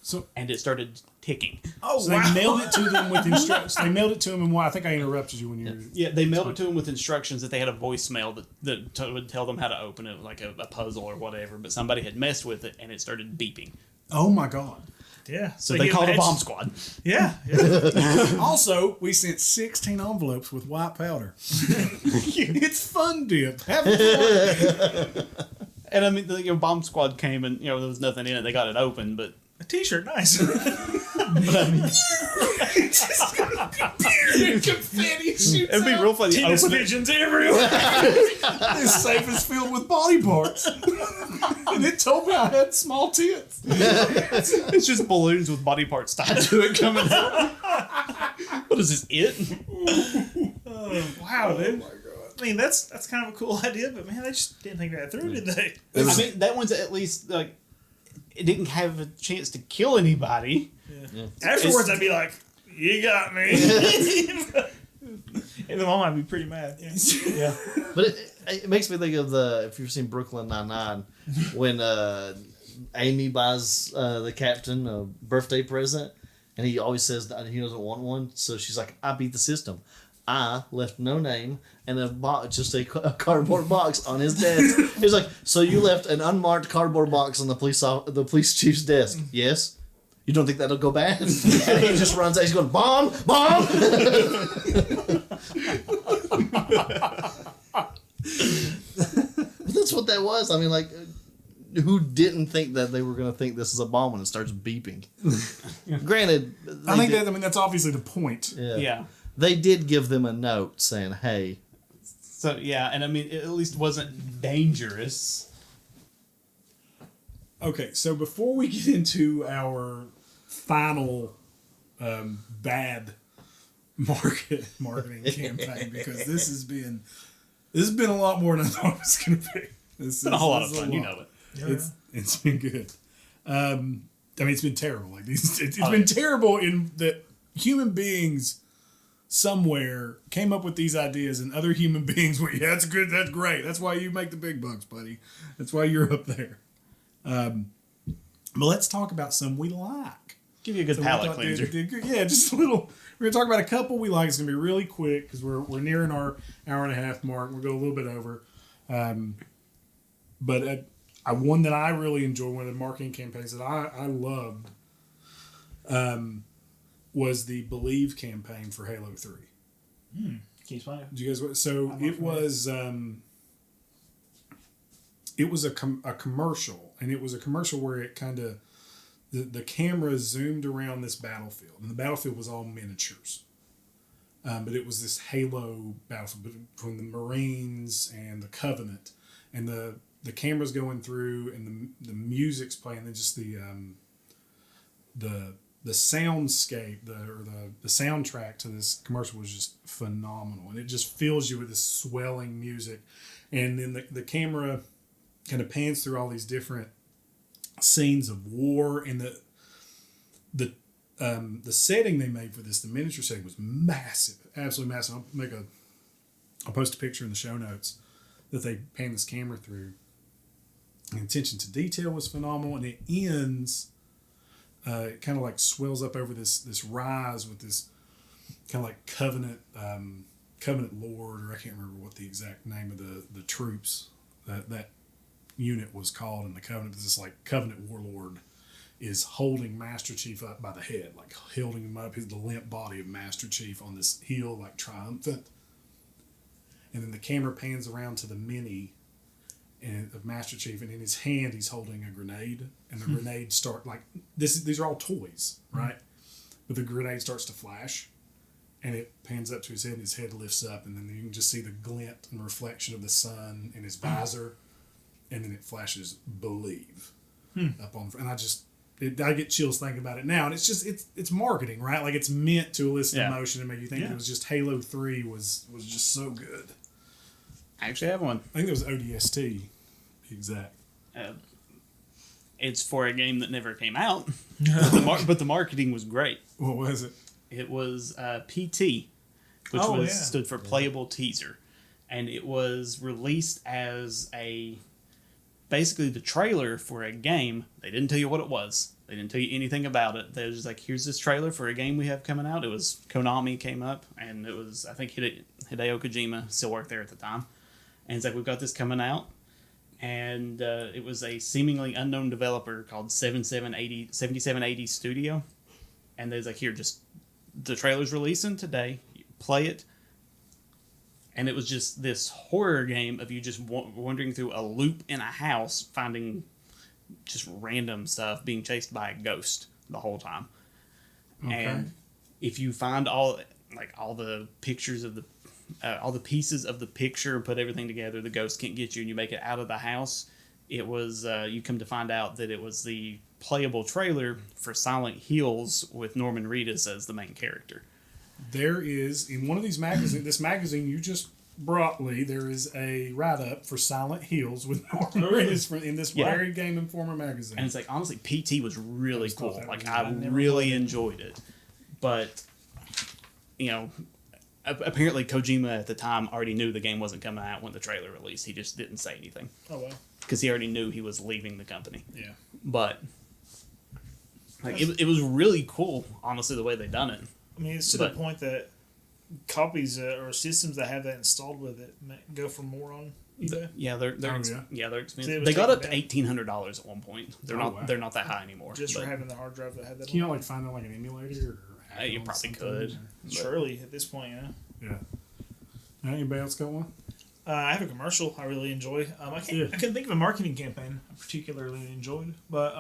So, and it started ticking. Oh so wow. they mailed it to them with instructions. They mailed it to them, and I think I interrupted you when you were. Yeah, they mailed it to them with instructions that they had a voicemail that would tell them how to open it, like a puzzle or whatever. But somebody had messed with it and it started beeping. Oh my god! Yeah. So they called a bomb squad. Yeah. Yeah. Also, we sent 16 envelopes with white powder. It's fun dip. Have fun. And I mean, the bomb squad came and there was nothing in it. They got it open, but A t-shirt, nice. Confetti shoots it'd be real funny. to Tennis Open it. pigeons everywhere. This safe is filled with body parts. And it told me I had small tits. It's just balloons with body parts tied to it coming out. What is this? It? Wow, dude. I mean, that's kind of a cool idea, but man, they just didn't think that through, did they? I mean, that one's at least like it didn't have a chance to kill anybody. Yeah. Afterwards, I'd be like, "You got me," and the mom might be pretty mad. Yeah. But it makes me think of if you've seen Brooklyn Nine-Nine, when Amy buys the captain a birthday present, and he always says that he doesn't want one. So she's like, "I beat the system. I left no name and just a cardboard box on his desk." He's like, "So you left an unmarked cardboard box on the police chief's desk? Yes. You don't think that'll go bad?" And he just runs out. He's going, "Bomb, bomb." That's what that was. I mean, like, who didn't think that they were going to think this is a bomb when it starts beeping? Granted, that's obviously the point. Yeah. They did give them a note saying, "Hey." So, yeah, and I mean, it at least wasn't dangerous. Okay, so before we get into our final bad marketing campaign, because this has been a lot more than I thought it was going to be. It's been a whole lot of fun, you know it. It's been good. I mean, it's been terrible. Like it's been terrible in that human beings somewhere came up with these ideas, and other human beings went, "Yeah, that's good. That's great. That's why you make the big bucks, buddy. That's why you're up there." But let's talk about some we like. Give you a good palate cleanser. Yeah, just a little. We're gonna talk about a couple we like. It's gonna be really quick because we're nearing our hour and a half mark. We'll go a little bit over. But one that I really enjoy, one of the marketing campaigns that I loved, was the Believe campaign for Halo 3. Can you explain it? Did you guys? So it was a commercial, and it was a commercial where it kind of the camera zoomed around this battlefield, and the battlefield was all miniatures. But it was this Halo battlefield between the Marines and the Covenant, and the camera's going through, and the music's playing, and just the soundscape, the soundtrack to this commercial was just phenomenal, and it just fills you with this swelling music, and then the camera kind of pans through all these different scenes of war, and the setting they made for this, the miniature setting, was massive, absolutely massive. I'll post a picture in the show notes that they pan this camera through. The attention to detail was phenomenal, and it ends. It kind of like swells up over this rise with this kind of like Covenant Lord, or I can't remember what the exact name of the troops that unit was called in the Covenant. This like Covenant warlord is holding Master Chief up by the head, like holding him up, the limp body of Master Chief on this hill, like triumphant. And then the camera pans around to the mini of Master Chief, and in his hand he's holding a grenade, and the grenade start like these are all toys, right? But the grenade starts to flash, and it pans up to his head, and his head lifts up, and then you can just see the glint and reflection of the sun in his visor, and then it flashes Believe up on, and I get chills thinking about it now, and it's just it's marketing, right? Like it's meant to elicit emotion and make you think. It was just Halo 3 was just so good. I actually have one. I think it was ODST, to be exact. It's for a game that never came out, but the marketing was great. What was it? It was PT, which stood for Playable Teaser, and it was released as basically the trailer for a game. They didn't tell you what it was. They didn't tell you anything about it. They were just like, "Here's this trailer for a game we have coming out." It was Konami came up, and it was, I think, Hideo Kojima still worked there at the time. And it's like, "We've got this coming out." And it was a seemingly unknown developer called 7780 Studio. And they was like, "Here, just the trailer's releasing today. Play it." And it was just this horror game of you just wandering through a loop in a house, finding just random stuff, being chased by a ghost the whole time. Okay. And if you find all the pictures of all the pieces of the picture and put everything together, the ghost can't get you, and you make it out of the house. It was you come to find out that it was the playable trailer for Silent Hills with Norman Reedus as the main character. There is, in one of these magazines, this magazine you just Broccoli, there is a write-up for Silent Hills with Norma in this Yeah. very Game Informer magazine. And it's like, honestly, PT was really just thought cool. that Like, was- I I never really played it. enjoyed it. But, you know, apparently Kojima at the time already knew the game wasn't coming out when the trailer released. He just didn't say anything. Oh well. Because he already knew he was leaving the company. Yeah. But, like, it was really cool, honestly, the way they done it. I mean, it's to But- the point that copies or systems that have that installed with it go for more on eBay. Yeah, they're Oh, yeah. yeah, they're So it expensive. was They got taken up to down. $1,800 at one point. They're Oh, not wow. they're not that high anymore. Just but, for having the hard drive that had that Can you on. not like find like an emulator? Or hack you it on probably something? could. but- Surely at this point, Yeah. Anybody else got one? I have a commercial I really enjoy. I Yeah. couldn't think of a marketing campaign I particularly enjoyed, but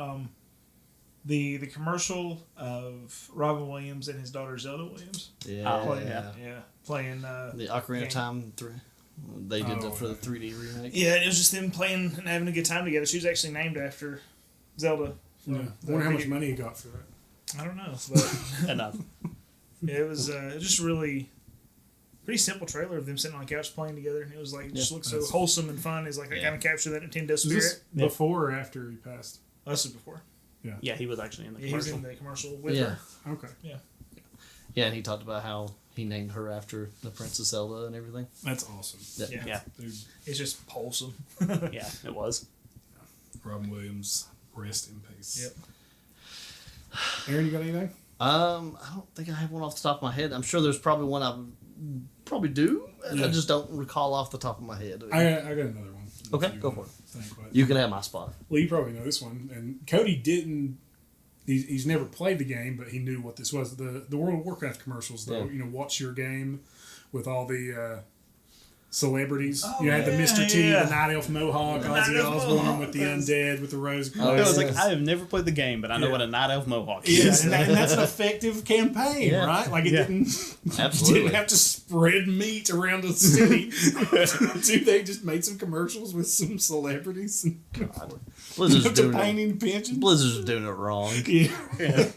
the commercial of Robin Williams and his daughter Zelda Williams. Yeah. Oh, yeah. Yeah, playing. The Ocarina game. of Time 3. They did Oh, that for the okay. 3D remake. Yeah, it was just them playing and having a good time together. She was actually named after Zelda. Yeah. I wonder how much money he got for that. I don't know, but Enough. it was just really pretty simple trailer of them sitting on a couch playing together. It was like it just Yeah, looked so that's- wholesome and fun. It's like I Yeah. kind of captured that Nintendo Was this spirit. Yeah. before or after he passed? Oh, this was before. Yeah, he was actually in the Yeah, he was commercial. in the commercial with Yeah. her. Okay. Yeah, and he talked about how he named her after the Princess Zelda and everything. That's awesome. Yeah. Yeah, Dude, It's just wholesome. yeah, it was. Robin Williams, rest in peace. Yep. Aaron, you got anything? I don't think I have one off the top of my head. I'm sure there's probably one I probably do. Yeah. I just don't recall off the top of my head. I got another one. Okay, If you go wanna for it. think about You can have my spot. Well, you probably know this one. And Cody didn't. He's never played the game, but he knew what this was. The World of Warcraft commercials, though. Yeah. You know, watch your game with all the celebrities. Oh, You had the yeah, Mr. T, yeah. the Night Elf Mohawk, Night Ozzy Elf Osbourne Mohawk, with the that's- undead with the rose. Oh, I was yeah. like, I have never played the game, but I know Yeah. what a night elf mohawk Yeah, is. and that's an effective campaign, Yeah. right? Like it Yeah. didn't. Absolutely. Didn't have to spread meat around the city. Dude, they just made some commercials with some celebrities and Blizzard's to doing it. painting pensions. Blizzard's doing it wrong. Yeah.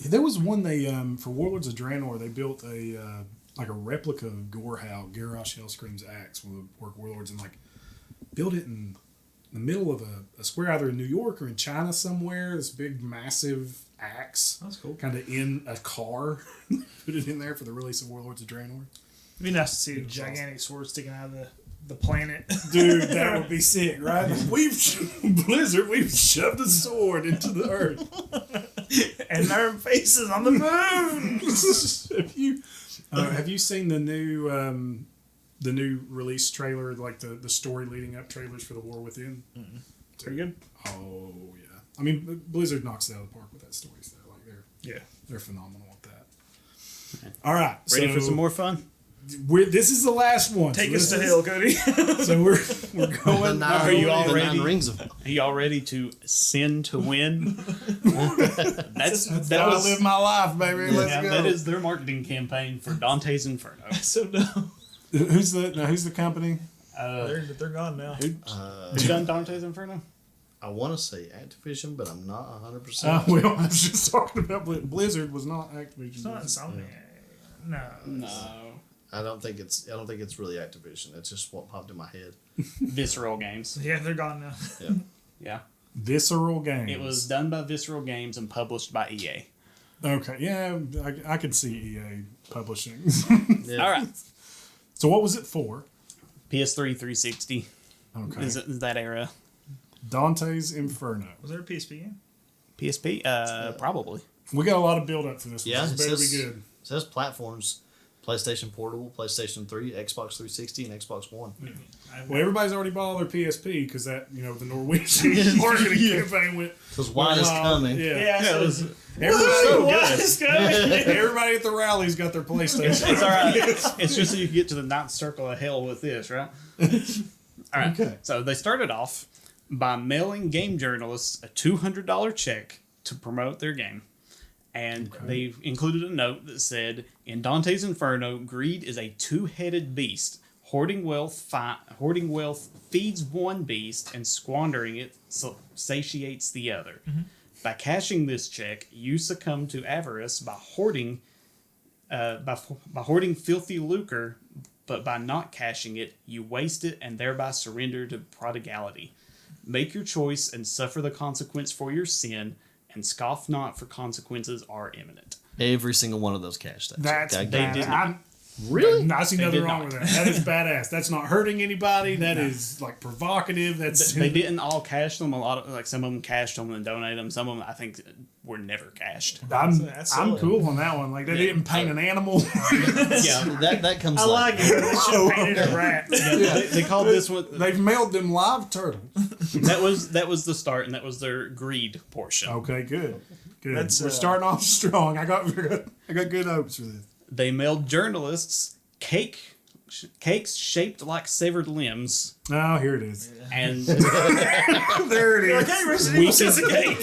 There was one they for Warlords of Draenor they built a like a replica of Gorhau, Garrosh Hellscream's axe, one of the work warlords, and like built it in the middle of a square, either in New York or in China somewhere. This big massive axe, That's cool. kind of in a car. Put it in there for the release of Warlords of Draenor. It'd be nice to see a gigantic sword sticking out of the planet. Dude, that would be sick, right? Blizzard, we've shoved a sword into the earth. And their faces on the moon. Have you seen the new release trailer, like the story leading up trailers for The War Within? Pretty good. Oh yeah, I mean Blizzard knocks it out of the park with that story. So like they're phenomenal with that. All right, Ready so for some more fun? This is the last one. Take so us this to is- hell, Cody. So we're The going. nine, Are you the all nine ready? rings of Are y'all ready to sin to win? That's that how was I live my life, baby. Let's yeah, go. that is their marketing campaign for Dante's Inferno. So dumb. Who's the company? They're gone now. Who done Dante's Inferno? I want to say Activision, but I'm not 100%. Well, I was just talking about Blizzard was not Activision. It's not Insomniac. No. No. I don't think it's really Activision. It's just what popped in my head. Visceral Games. Yeah, they're gone now. Yeah. Yeah. Visceral Games. It was done by Visceral Games and published by EA. Okay, yeah, I could see EA publishing. Yeah. All right. So what was it for? PS3 360 Okay. is that era. Dante's Inferno. Was there a PSP game? PSP? Probably. We got a lot of build up for this one. Yeah, This it better says, be good. it says platforms: PlayStation Portable, PlayStation 3, Xbox 360, and Xbox One. Well, everybody's already bought all their PSP because that, the Norwegian marketing campaign went. Because wine is wild. coming. Yeah. Yeah, it was. Everybody, everybody at the rallies got their PlayStation. It's all right. It's just so you can get to the ninth circle of hell with this, right? All right. Okay. So they started off by mailing game journalists a $200 check to promote their game. And they included a note that said, in Dante's Inferno, greed is a two-headed beast. Hoarding wealth feeds one beast, and squandering it satiates the other. By cashing this check, you succumb to avarice by hoarding By hoarding filthy lucre, but by not cashing it, you waste it and thereby surrender to prodigality. Make your choice and suffer the consequence for your sin, and scoff not, for consequences are imminent. Every single one of those cash that. That's They bad. did not. Really? I see They nothing did wrong not. with that. That is badass. That's not hurting anybody. That is like provocative. That's They didn't all cash them. A lot of some of them cashed them and donated them. Some of them I think were never cashed. I'm That's I'm solid. cool on that one. Like they didn't paint an animal. Yeah, That comes. I like it. But they should have painted a rat. they called this one. They've mailed them live turtles. That was the start, and that was their greed portion. Okay, good. Good. That's, We're starting off strong. I got good hopes for this. They mailed journalists cakes shaped like severed limbs, Oh, here it is. and There it is. Hey, Resident Evil says a cake.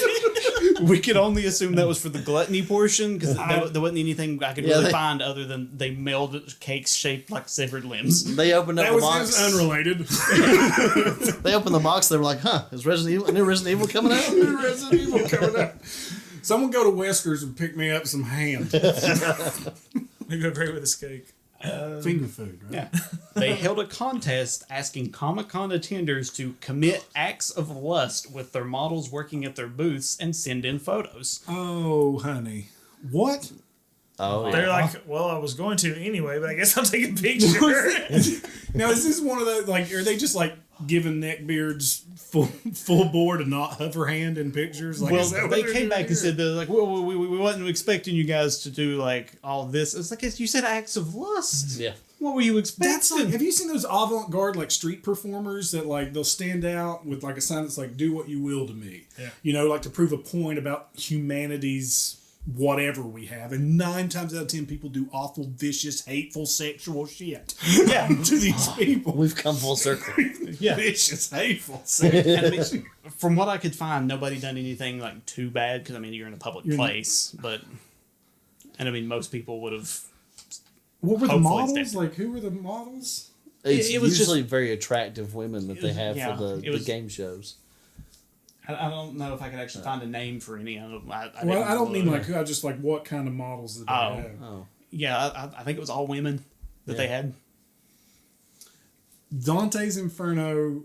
we could only assume that was for the gluttony portion because there wasn't anything I could really they- find other than they mailed cakes shaped like severed limbs. They opened up That the was box. unrelated. They opened the box. They were like, "Huh? Is new Resident Evil coming out?" New Resident Evil coming up. Someone go to Wesker's and pick me up some ham. We go great with this cake. Finger food, right? Yeah. They held a contest asking Comic-Con attenders to commit acts of lust with their models working at their booths and send in photos. Oh, honey. What? Oh, They're yeah. like, well, I was going to anyway, but I guess I'll take a picture. Now, is this one of those, like, are they just, like, giving neckbeards full board and not hover hand in pictures? Like, Well, is that what they they're came doing back here? and said, they're like, well, we wasn't expecting you guys to do, like, all this. It's like, you said acts of lust. Yeah. What were you expecting? That's like, have you seen those avant-garde like street performers that like they'll stand out with like a sign that's like "Do what you will to me," Yeah. you know, like to prove a point about humanity's whatever we have. And 9 times out of 10, people do awful, vicious, hateful, sexual shit. Yeah. to these people. We've come full circle. Yeah. Vicious, hateful, sexual. And I mean, from what I could find, nobody done anything, like, too bad, because, I mean, you're in a public place, but... And, I mean, most people would have... What were the Hopefully it's models? different. Like, who were the models? It's It was usually very attractive women that they have Yeah, for it the was- game shows. I don't know if I could actually find a name for any of them. Well, didn't I don't mean look. like who. I just like what kind of models did they Oh. have? Oh, Yeah, I think it was all women that they had. Dante's Inferno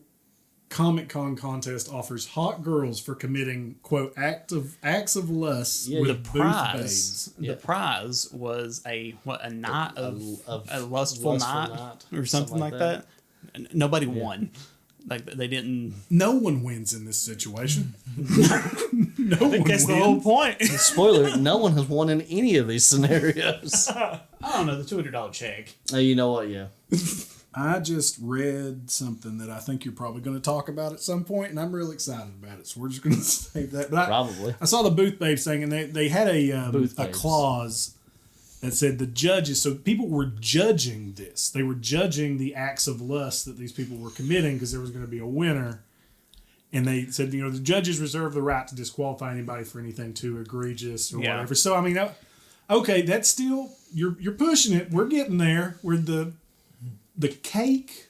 Comic-Con contest offers hot girls for committing quote acts of lust Yeah, with The booth prize, babes. Yeah. the prize was a night of a lustful night or something like that. And nobody won. Like they didn't. No one wins in this situation. No I one think that's wins. the whole point. Spoiler: no one has won in any of these scenarios. I don't know, the $200 check. You know what? Yeah. I just read something that I think you're probably going to talk about at some point, and I'm real excited about it. So we're just going to save that. But Probably. I saw the booth babes thing, and they had a Booth a babes. clause that said the judges. So people were judging this. They were judging the acts of lust that these people were committing because there was going to be a winner. And they said, the judges reserve the right to disqualify anybody for anything too egregious or Yeah. whatever. So I mean, okay, that's still you're pushing it. We're getting there. We're the cake,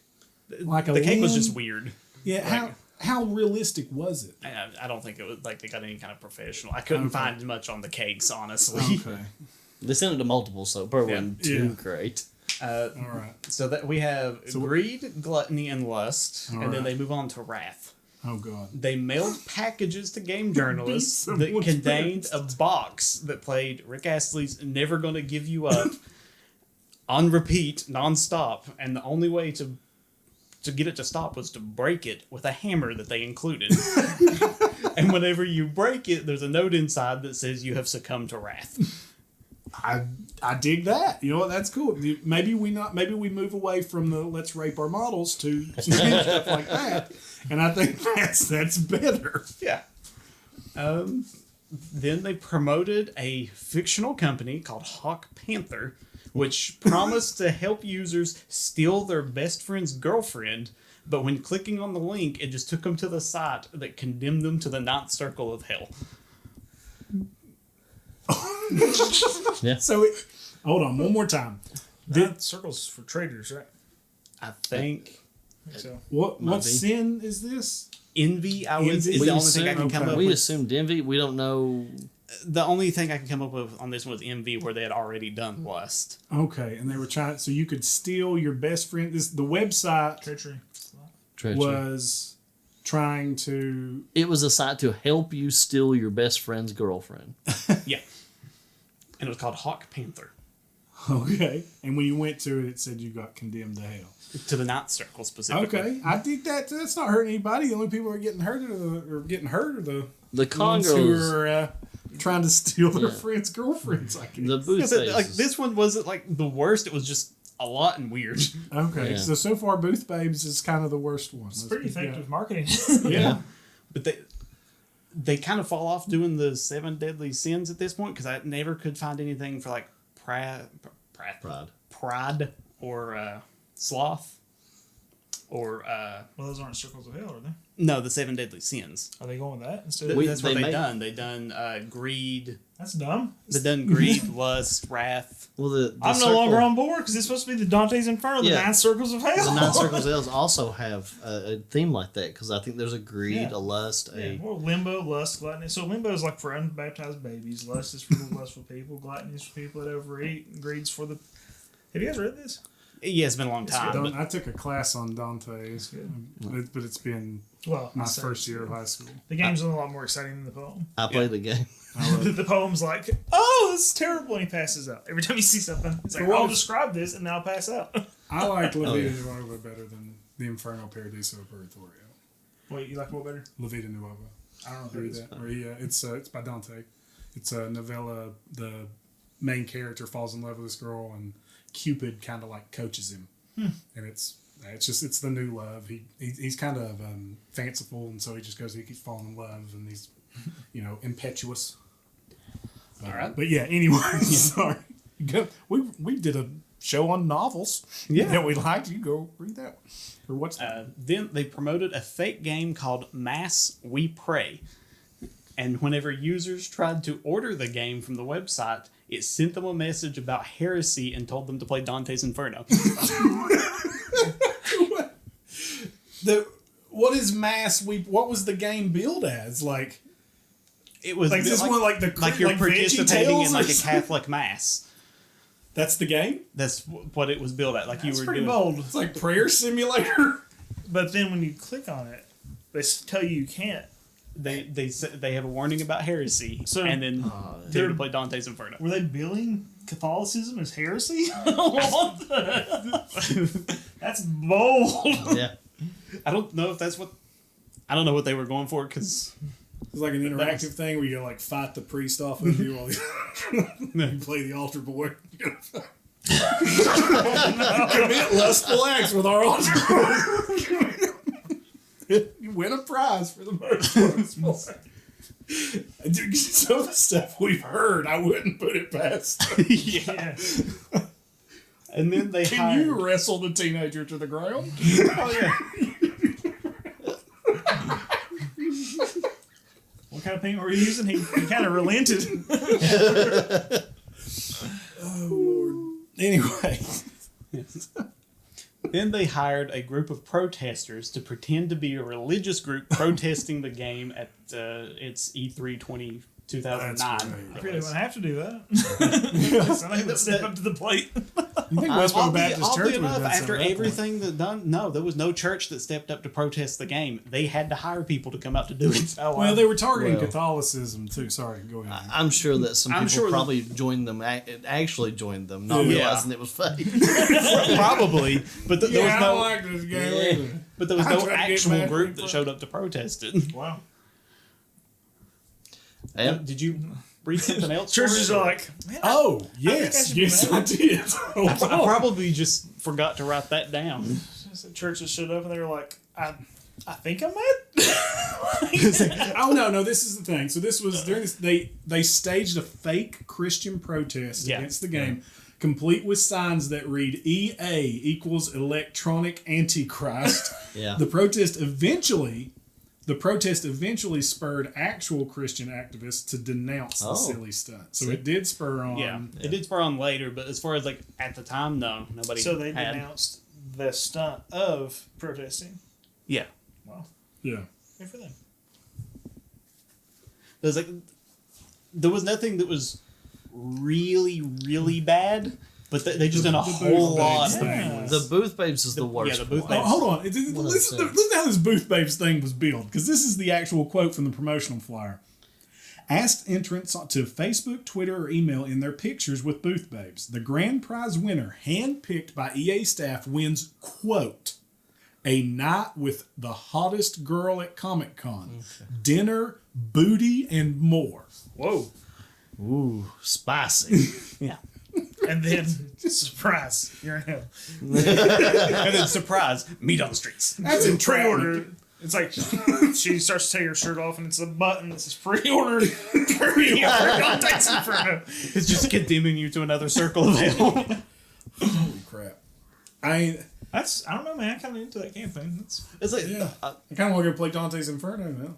like The cake was limb? just weird. Yeah, how realistic was it? I don't think it was like they got any kind of professional. I couldn't find much on the cakes, honestly. Okay, They sent it to multiple, so it probably wasn't too Yeah. great. all right. So that we have greed, gluttony, and lust, and then right. they move on to wrath. Oh god. They mailed packages to game journalists that Someone's contained a box that played Rick Astley's "Never Gonna Give You Up" on repeat, nonstop, and the only way to get it to stop was to break it with a hammer that they included. And whenever you break it, there's a note inside that says you have succumbed to wrath. I dig that. You know what? That's cool. Maybe we move away from the let's rape our models to stuff like that, and I think that's better. Yeah. Then they promoted a fictional company called Hawk Panther, which promised to help users steal their best friend's girlfriend, but when clicking on the link, it just took them to the site that condemned them to the ninth circle of hell. So, hold on one more time. That circles for traders, right? I think I think so. What Might be. sin is this? envy is Envy? the only thing I can Okay. come up We with. assumed envy. We don't know. The only thing I can come up with on this was MV, where they had already done Lust. Okay, and they were trying, so you could steal your best friend. The website Treachery. was trying to. It was a site to help you steal your best friend's girlfriend. Yeah. And it was called Hawk Panther. Okay, and when you went to it, it said you got condemned to hell. To the Ninth Circle specifically. Okay, I think that's not hurting anybody. The only people who are getting hurt are the The con ones who girls, are trying to steal their Yeah. friends' girlfriends. I guess. the booth Yeah, but, like, faces. this one wasn't like the worst. It was just a lot and weird. Okay, Yeah. so far Booth Babes is kind of the worst one. It's pretty effective marketing. Yeah. But they kind of fall off doing the 7 deadly sins at this point, because I never could find anything for like pride or sloth or Well, those aren't circles of hell, are they? no, the 7 deadly sins. Are they going with that instead? That's what they they made- done. They done greed. That's dumb. They done greed, lust, wrath. well, the I'm no circle- longer on board because it's supposed to be the Dante's Inferno, the Yeah. 9 circles of hell. The 9 circles of hell also have a theme like that, because I think there's a greed, Yeah. a lust, Yeah, well, limbo, lust, gluttony. So limbo is like for unbaptized babies. Lust is for the lustful people. Gluttony is for people that overeat. And greed's for the. Have you guys read this? Yeah, it's been a long It's time. good. But I took a class on Dante's, but it's been Well, my I said first year of high school. The game's a lot more exciting than the poem. I played the game. The poem's like, oh, this is terrible, and he passes out. Every time you see something, it's like, For what I'll was- describe this, and then I'll pass out. I like La Oh, Vida yeah. Nuova better than the Inferno Paradiso Purgatorio. Wait, you like what better? La Vida Nuova. I don't know if You it read is. that? Or it's by Dante. It's a novella. The main character falls in love with this girl, and Cupid kind of like coaches him, and it's the new love. He's kind of fanciful, and so he keeps falling in love, and he's impetuous. All right. But yeah, anyway, sorry. We did a show on novels. Yeah. that we liked. You go read that one. Or what's that? Then they promoted a fake game called Mass We Pray. And whenever users tried to order the game from the website, it sent them a message about heresy and told them to play Dante's Inferno. What is mass? What was the game billed as? Like It was Like this one, like the like you're like participating in VeggieTales like or a Catholic mass. that's the game. That's what it was billed at. Like That's you were pretty doing. bold. It's like prayer simulator. But then when you click on it, they tell you can't. They have a warning about heresy, So- and then tell you to play Dante's Inferno. Were they billing Catholicism as heresy? What the- That's bold. Yeah. I don't know if that's what. I don't know what they were going for, because It's like an interactive thing where you like fight the priest off of you while you play the altar boy. Commit lustful acts with our altar boy. You win a prize for the most part. Dude, some of the stuff we've heard, I wouldn't put it past. yeah. Yeah. And then they Can hired. you wrestle the teenager to the ground? Oh yeah. What kind of paint were you using? He kind of relented. Oh Lord. Anyway. Then they hired a group of protesters to pretend to be a religious group protesting the game at its E3 2009. That's I great. really wouldn't have to do that. Somebody would step up to the plate. You think Westboro Baptist Church Oddly would have enough, done after something at that everything that done, no, there was no church that stepped up to protest the game. They had to hire people to come out to do it. Oh, point? Well, they were targeting Well- Catholicism too. Sorry, go ahead. I'm sure that some I'm people sure that- probably joined them, actually joined them, not Yeah. realizing it was fake. Probably, but there was I no. don't like this game either. But there was I no tried to get actual mad group people. that showed up to protest it. Wow. And Did you read something else? Churches for it, are or- like, man, Oh, I yes. should be Yes, mad. I did. I probably just forgot to write that down. churches showed up and they were like, I think I'm mad. Oh no, this is the thing. So this was during this. They staged a fake Christian protest Yeah. against the game, complete with signs that read "EA equals Electronic Antichrist." yeah. The protest eventually spurred actual Christian activists to denounce the Oh. silly stunt. So it did spur on. Yeah, it did spur on later, but as far as like at the time, no, nobody. So they had. denounced the stunt of protesting. Yeah, Wow. Yeah. Good for them. there's like there was nothing that was really, really bad, but they just done a whole lot. The Booth Babes is the worst. Yeah, the Booth one. Babes. Hold on. Listen to how this Booth Babes thing was built, because this is the actual quote from the promotional flyer. Asked entrants to Facebook, Twitter, or email in their pictures with Booth Babes. The grand prize winner, handpicked by EA staff, wins, quote, a night with the hottest girl at Comic-Con, dinner, booty, and more. Whoa. Ooh, spicy. Yeah. And then, surprise, you're in hell. And then surprise, meet on the streets. That's in Pre-order. It's like she starts to take her shirt off, and it's a button that says pre-order. Dante's Inferno. It's just condemning you to another circle of hell. Holy crap. I don't know, man. I'm kind of into that campaign. It's like, kind of want to go play Dante's Inferno now.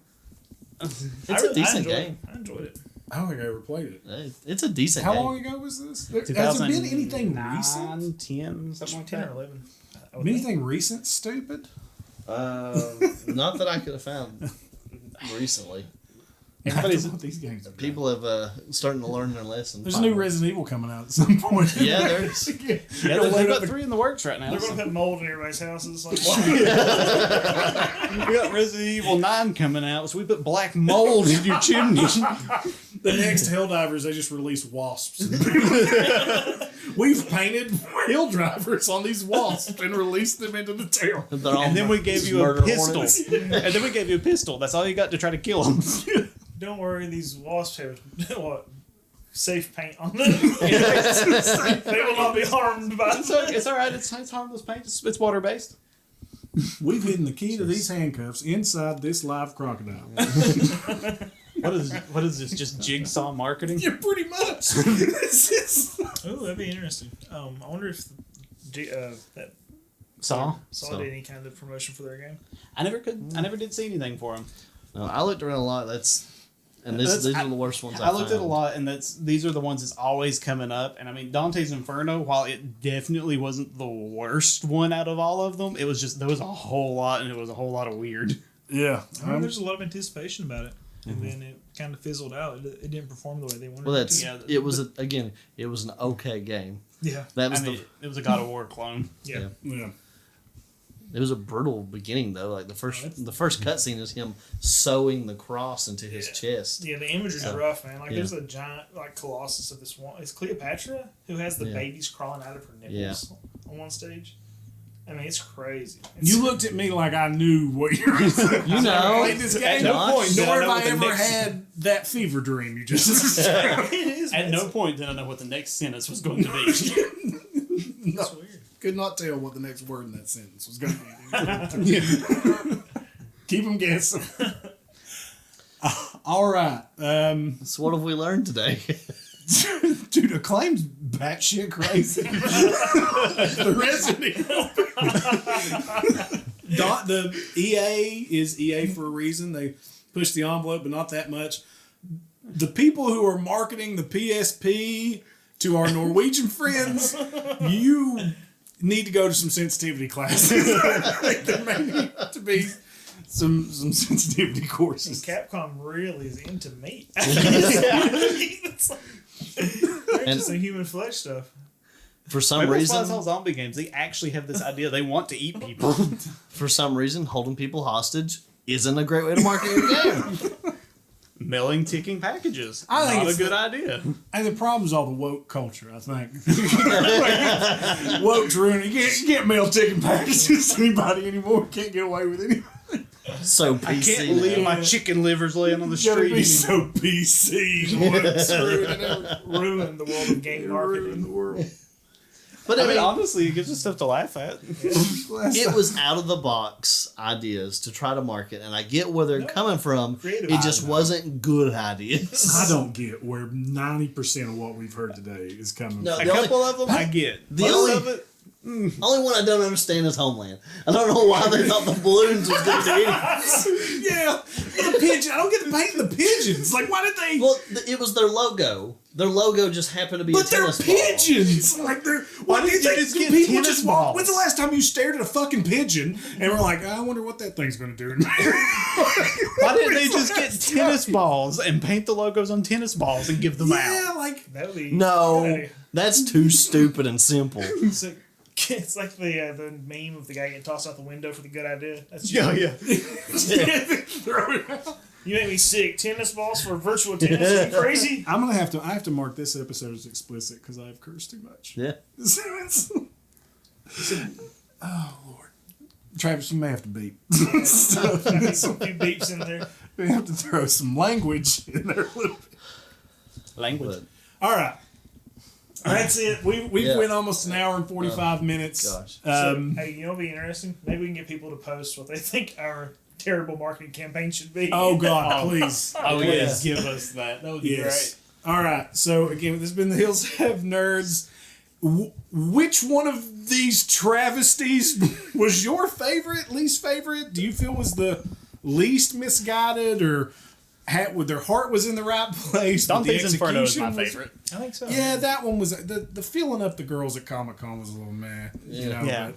It's a decent game. I enjoyed it. I don't think I ever played it. It's a decent How game. long ago was this? Has there been anything recent? 10, something like 10 that. or 11. Anything recent stupid? Not that I could have found recently. Everybody's what these games are. People have starting to learn their lesson. There's a new Resident Evil coming out at some point. Yeah, there's. Yeah, they've got 3 in the works right now. They're going to put mold in everybody's houses. Like, We got Resident Evil 9 coming out, so we put black mold in your chimney. The next Helldivers, they just release wasps. We've painted hill drivers on these wasps and released them into the town. And then we gave you a pistol. And then we gave you a pistol. That's all you got to try to kill them. don't worry, these wasps have what? Safe paint on them. They will not be harmed by It's all right. It's harmless paint. It's water based. We've hidden the key to these handcuffs inside this live crocodile. What is this? Just jigsaw marketing? Yeah, pretty much. Oh, that'd be interesting. I wonder if that Saw? did any kind of promotion for their game. I never did see anything for him. No, I looked around a lot. These are the worst ones. I looked at a lot, and these are the ones that's always coming up. And I mean, Dante's Inferno, while it definitely wasn't the worst one out of all of them, it was just there was a whole lot, and it was a whole lot of weird. Yeah, there's a lot of anticipation about it, and then it kind of fizzled out. It didn't perform the way they wanted. Well, it to. it was it was an okay game. Yeah, That was it was a God of War clone. yeah. It was a brutal beginning though. Like the first cutscene is him sewing the cross into his chest. Yeah, the imagery's rough, man. Like there's a giant colossus of this one. It's Cleopatra who has the babies crawling out of her nipples on one stage. I mean, it's crazy. You looked at me like I knew what you were saying. You know, played this game. at no point Nor have I ever had that fever dream you just described. It is. At no point did I know what the next sentence was going to be. No, It's weird. could not tell what the next word in that sentence was going to be. Keep them guessing. All right. so what have we learned today? Dude, Acclaim's batshit crazy. The Resident Evil. The EA is EA for a reason. They push the envelope, but not that much. The people who are marketing the PSP to our Norwegian friends, you need to go to some sensitivity classes. I think there may need to be some sensitivity courses. Capcom really is into meat. It's like, they're just the human flesh stuff. For some Maybe reason, that's why it's all zombie games. They actually have this idea they want to eat people. holding people hostage isn't a great way to market your game. Milling ticking packages. I think Not a it's good idea. And the problem is all the woke culture, I think. Woke's ruining. You can't mail chicken packages to anybody anymore. Can't get away with anything. So PC. I can't leave my chicken livers laying on the You gotta street. be so PC. Woke's Ruined the world of game marketing. the world. But I mean, honestly, it gives us stuff to laugh at. it was out of the box ideas to try to market, and I get where they're coming from. Creative. It just wasn't good ideas. I don't get where 90% of what we've heard today is coming No, from. A couple of them I get. the Most only- of it, Only one I don't understand is Homeland. I don't know why they thought the balloons was going to do anything. Yeah, the pigeon. I don't get to paint the pigeons. Like, why did they? Well, it was their logo. Their logo just happened to be But a they're tennis ball. pigeons. Like they're. Why do you didn't you think just get people tennis just walk? balls? When's the last time you stared at a fucking pigeon and were like, I wonder what that thing's going to do? Why didn't they just get tennis balls and paint the logos on tennis balls and give them Yeah, out? like That would be No, that's too stupid and simple. It's like the meme of the guy getting tossed out the window for the good idea. That's Yeah. throw it out. You make me sick. Tennis balls for virtual tennis? Are you crazy? I'm gonna have to. I have to mark this episode as explicit because I've cursed too much. Yeah. Oh Lord, Travis, you may have to beep. Some few beeps in there. We have to throw some language in there a little bit. Language. All right. That's it. We Yeah. went almost an hour and 45 minutes. gosh. Hey, you know what'd be interesting? Maybe we can get people to post what they think our terrible marketing campaign should be. Oh God, please. Oh, yes. Give us that. That would be Yes. All right. So again, this has been the Hills Have Nerds. Which one of these travesties was your favorite, least favorite? Do you feel was the least misguided, or with their heart was in the right place? but the Dante's Inferno is my execution was- favorite. I think so. Yeah, that one was the feeling up the girls at Comic-Con was a little meh. You know, Yeah.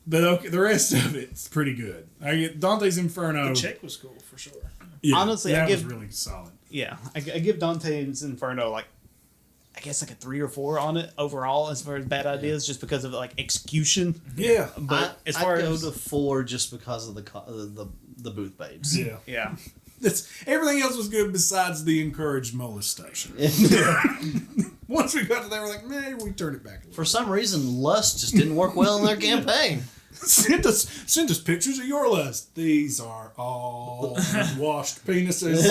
But okay, the rest of it's pretty good. I get Dante's Inferno. The check was cool for sure. Yeah, Honestly, that I give- was really solid. Yeah, I give Dante's Inferno like, I guess like a 3 or 4 on it overall as far as bad ideas, just because of like execution. Yeah, But as far I go as to 4 just because of the booth babes. yeah. yeah, Everything else was good besides the encouraged molestation. Once we got to there, we're like, man, we turn it back a little. For some reason, lust just didn't work well in their campaign. Send us pictures of your lust. These are all washed penises.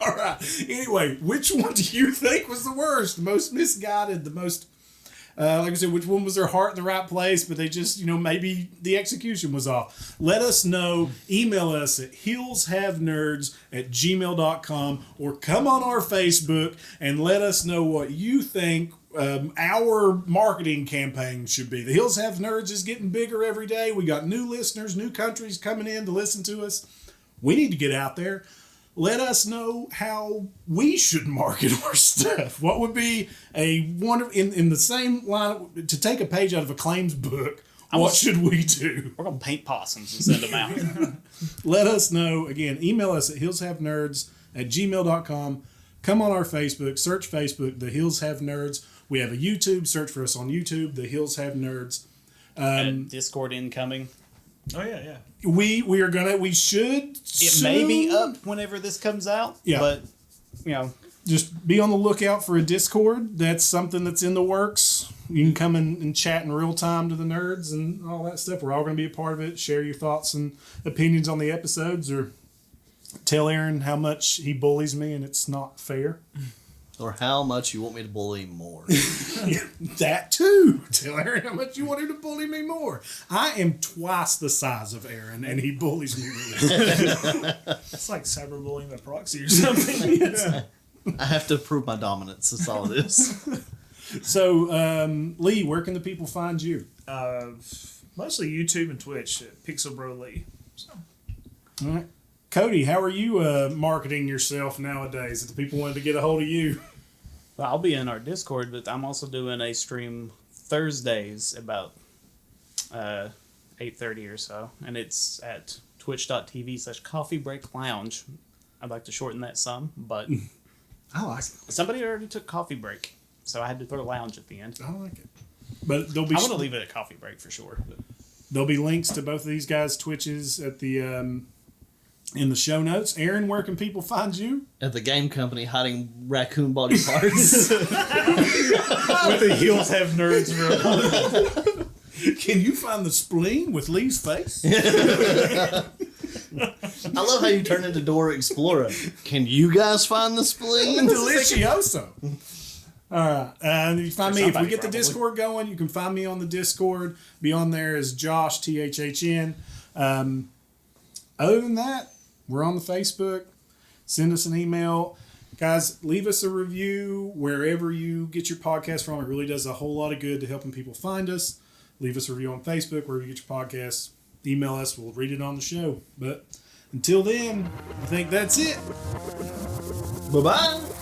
All right. Anyway, which one do you think was the worst, the most misguided, the most, like I said, which one was their heart in the right place, but they just, maybe the execution was off? Let us know. Email us at heelshavenerds@gmail.com or come on our Facebook and let us know what you think our marketing campaign should be. The Hills Have Nerds is getting bigger every day. We got new listeners, new countries coming in to listen to us. We need to get out there. Let us know how we should market our stuff. What would be a wonderful, in the same line, to take a page out of Acclaim's book, what should we do? we're gonna paint possums and send them out. Let us know. Again, email us at heelshavenerds@gmail.com. Come on our Facebook, search Facebook, The Hills Have Nerds. We have a YouTube, search for us on YouTube, The Hills Have Nerds. Discord incoming. Oh yeah. We should It may be up whenever this comes out. Yeah. But just be on the lookout for a Discord. That's something that's in the works. You can come and chat in real time to the nerds and all that stuff. We're all going to be a part of it. Share your thoughts and opinions on the episodes, or tell Aaron how much he bullies me and it's not fair. Or how much you want me to bully him more. That too. Tell Aaron how much you want him to bully me more. I am twice the size of Aaron and he bullies me really. It's like cyberbullying by proxy or something. I have to prove my dominance. That's all it is. So, Lee, where can the people find you? Mostly YouTube and Twitch at Pixelbro Lee. So. All right. Cody, how are you marketing yourself nowadays if the people wanted to get a hold of you? well, I'll be in our Discord, but I'm also doing a stream Thursdays about 8:30 or so, and it's at twitch.tv/Coffee Break Lounge. I'd like to shorten that some, but I like it. somebody already took coffee break, so I had to throw lounge at the end. I like it. But there'll be I'm gonna leave it at coffee break for sure. But. there'll be links to both of these guys' Twitches at the in the show notes. Aaron, where can people find you? At the game company hiding raccoon body parts. With the Heels Have Nerds real. Can you find the spleen with Lee's face? I love how you turn into Dora Explorer. Can you guys find the spleen? Delicioso. All right. You find For me. If we somebody, get the probably. Discord going, you can find me on the Discord. Be on there as Josh, THHN. Other than that, we're on the Facebook. Send us an email. Guys, leave us a review wherever you get your podcast from. It really does a whole lot of good to helping people find us. Leave us a review on Facebook, wherever you get your podcasts. Email us. We'll read it on the show. But until then, I think that's it. Bye-bye.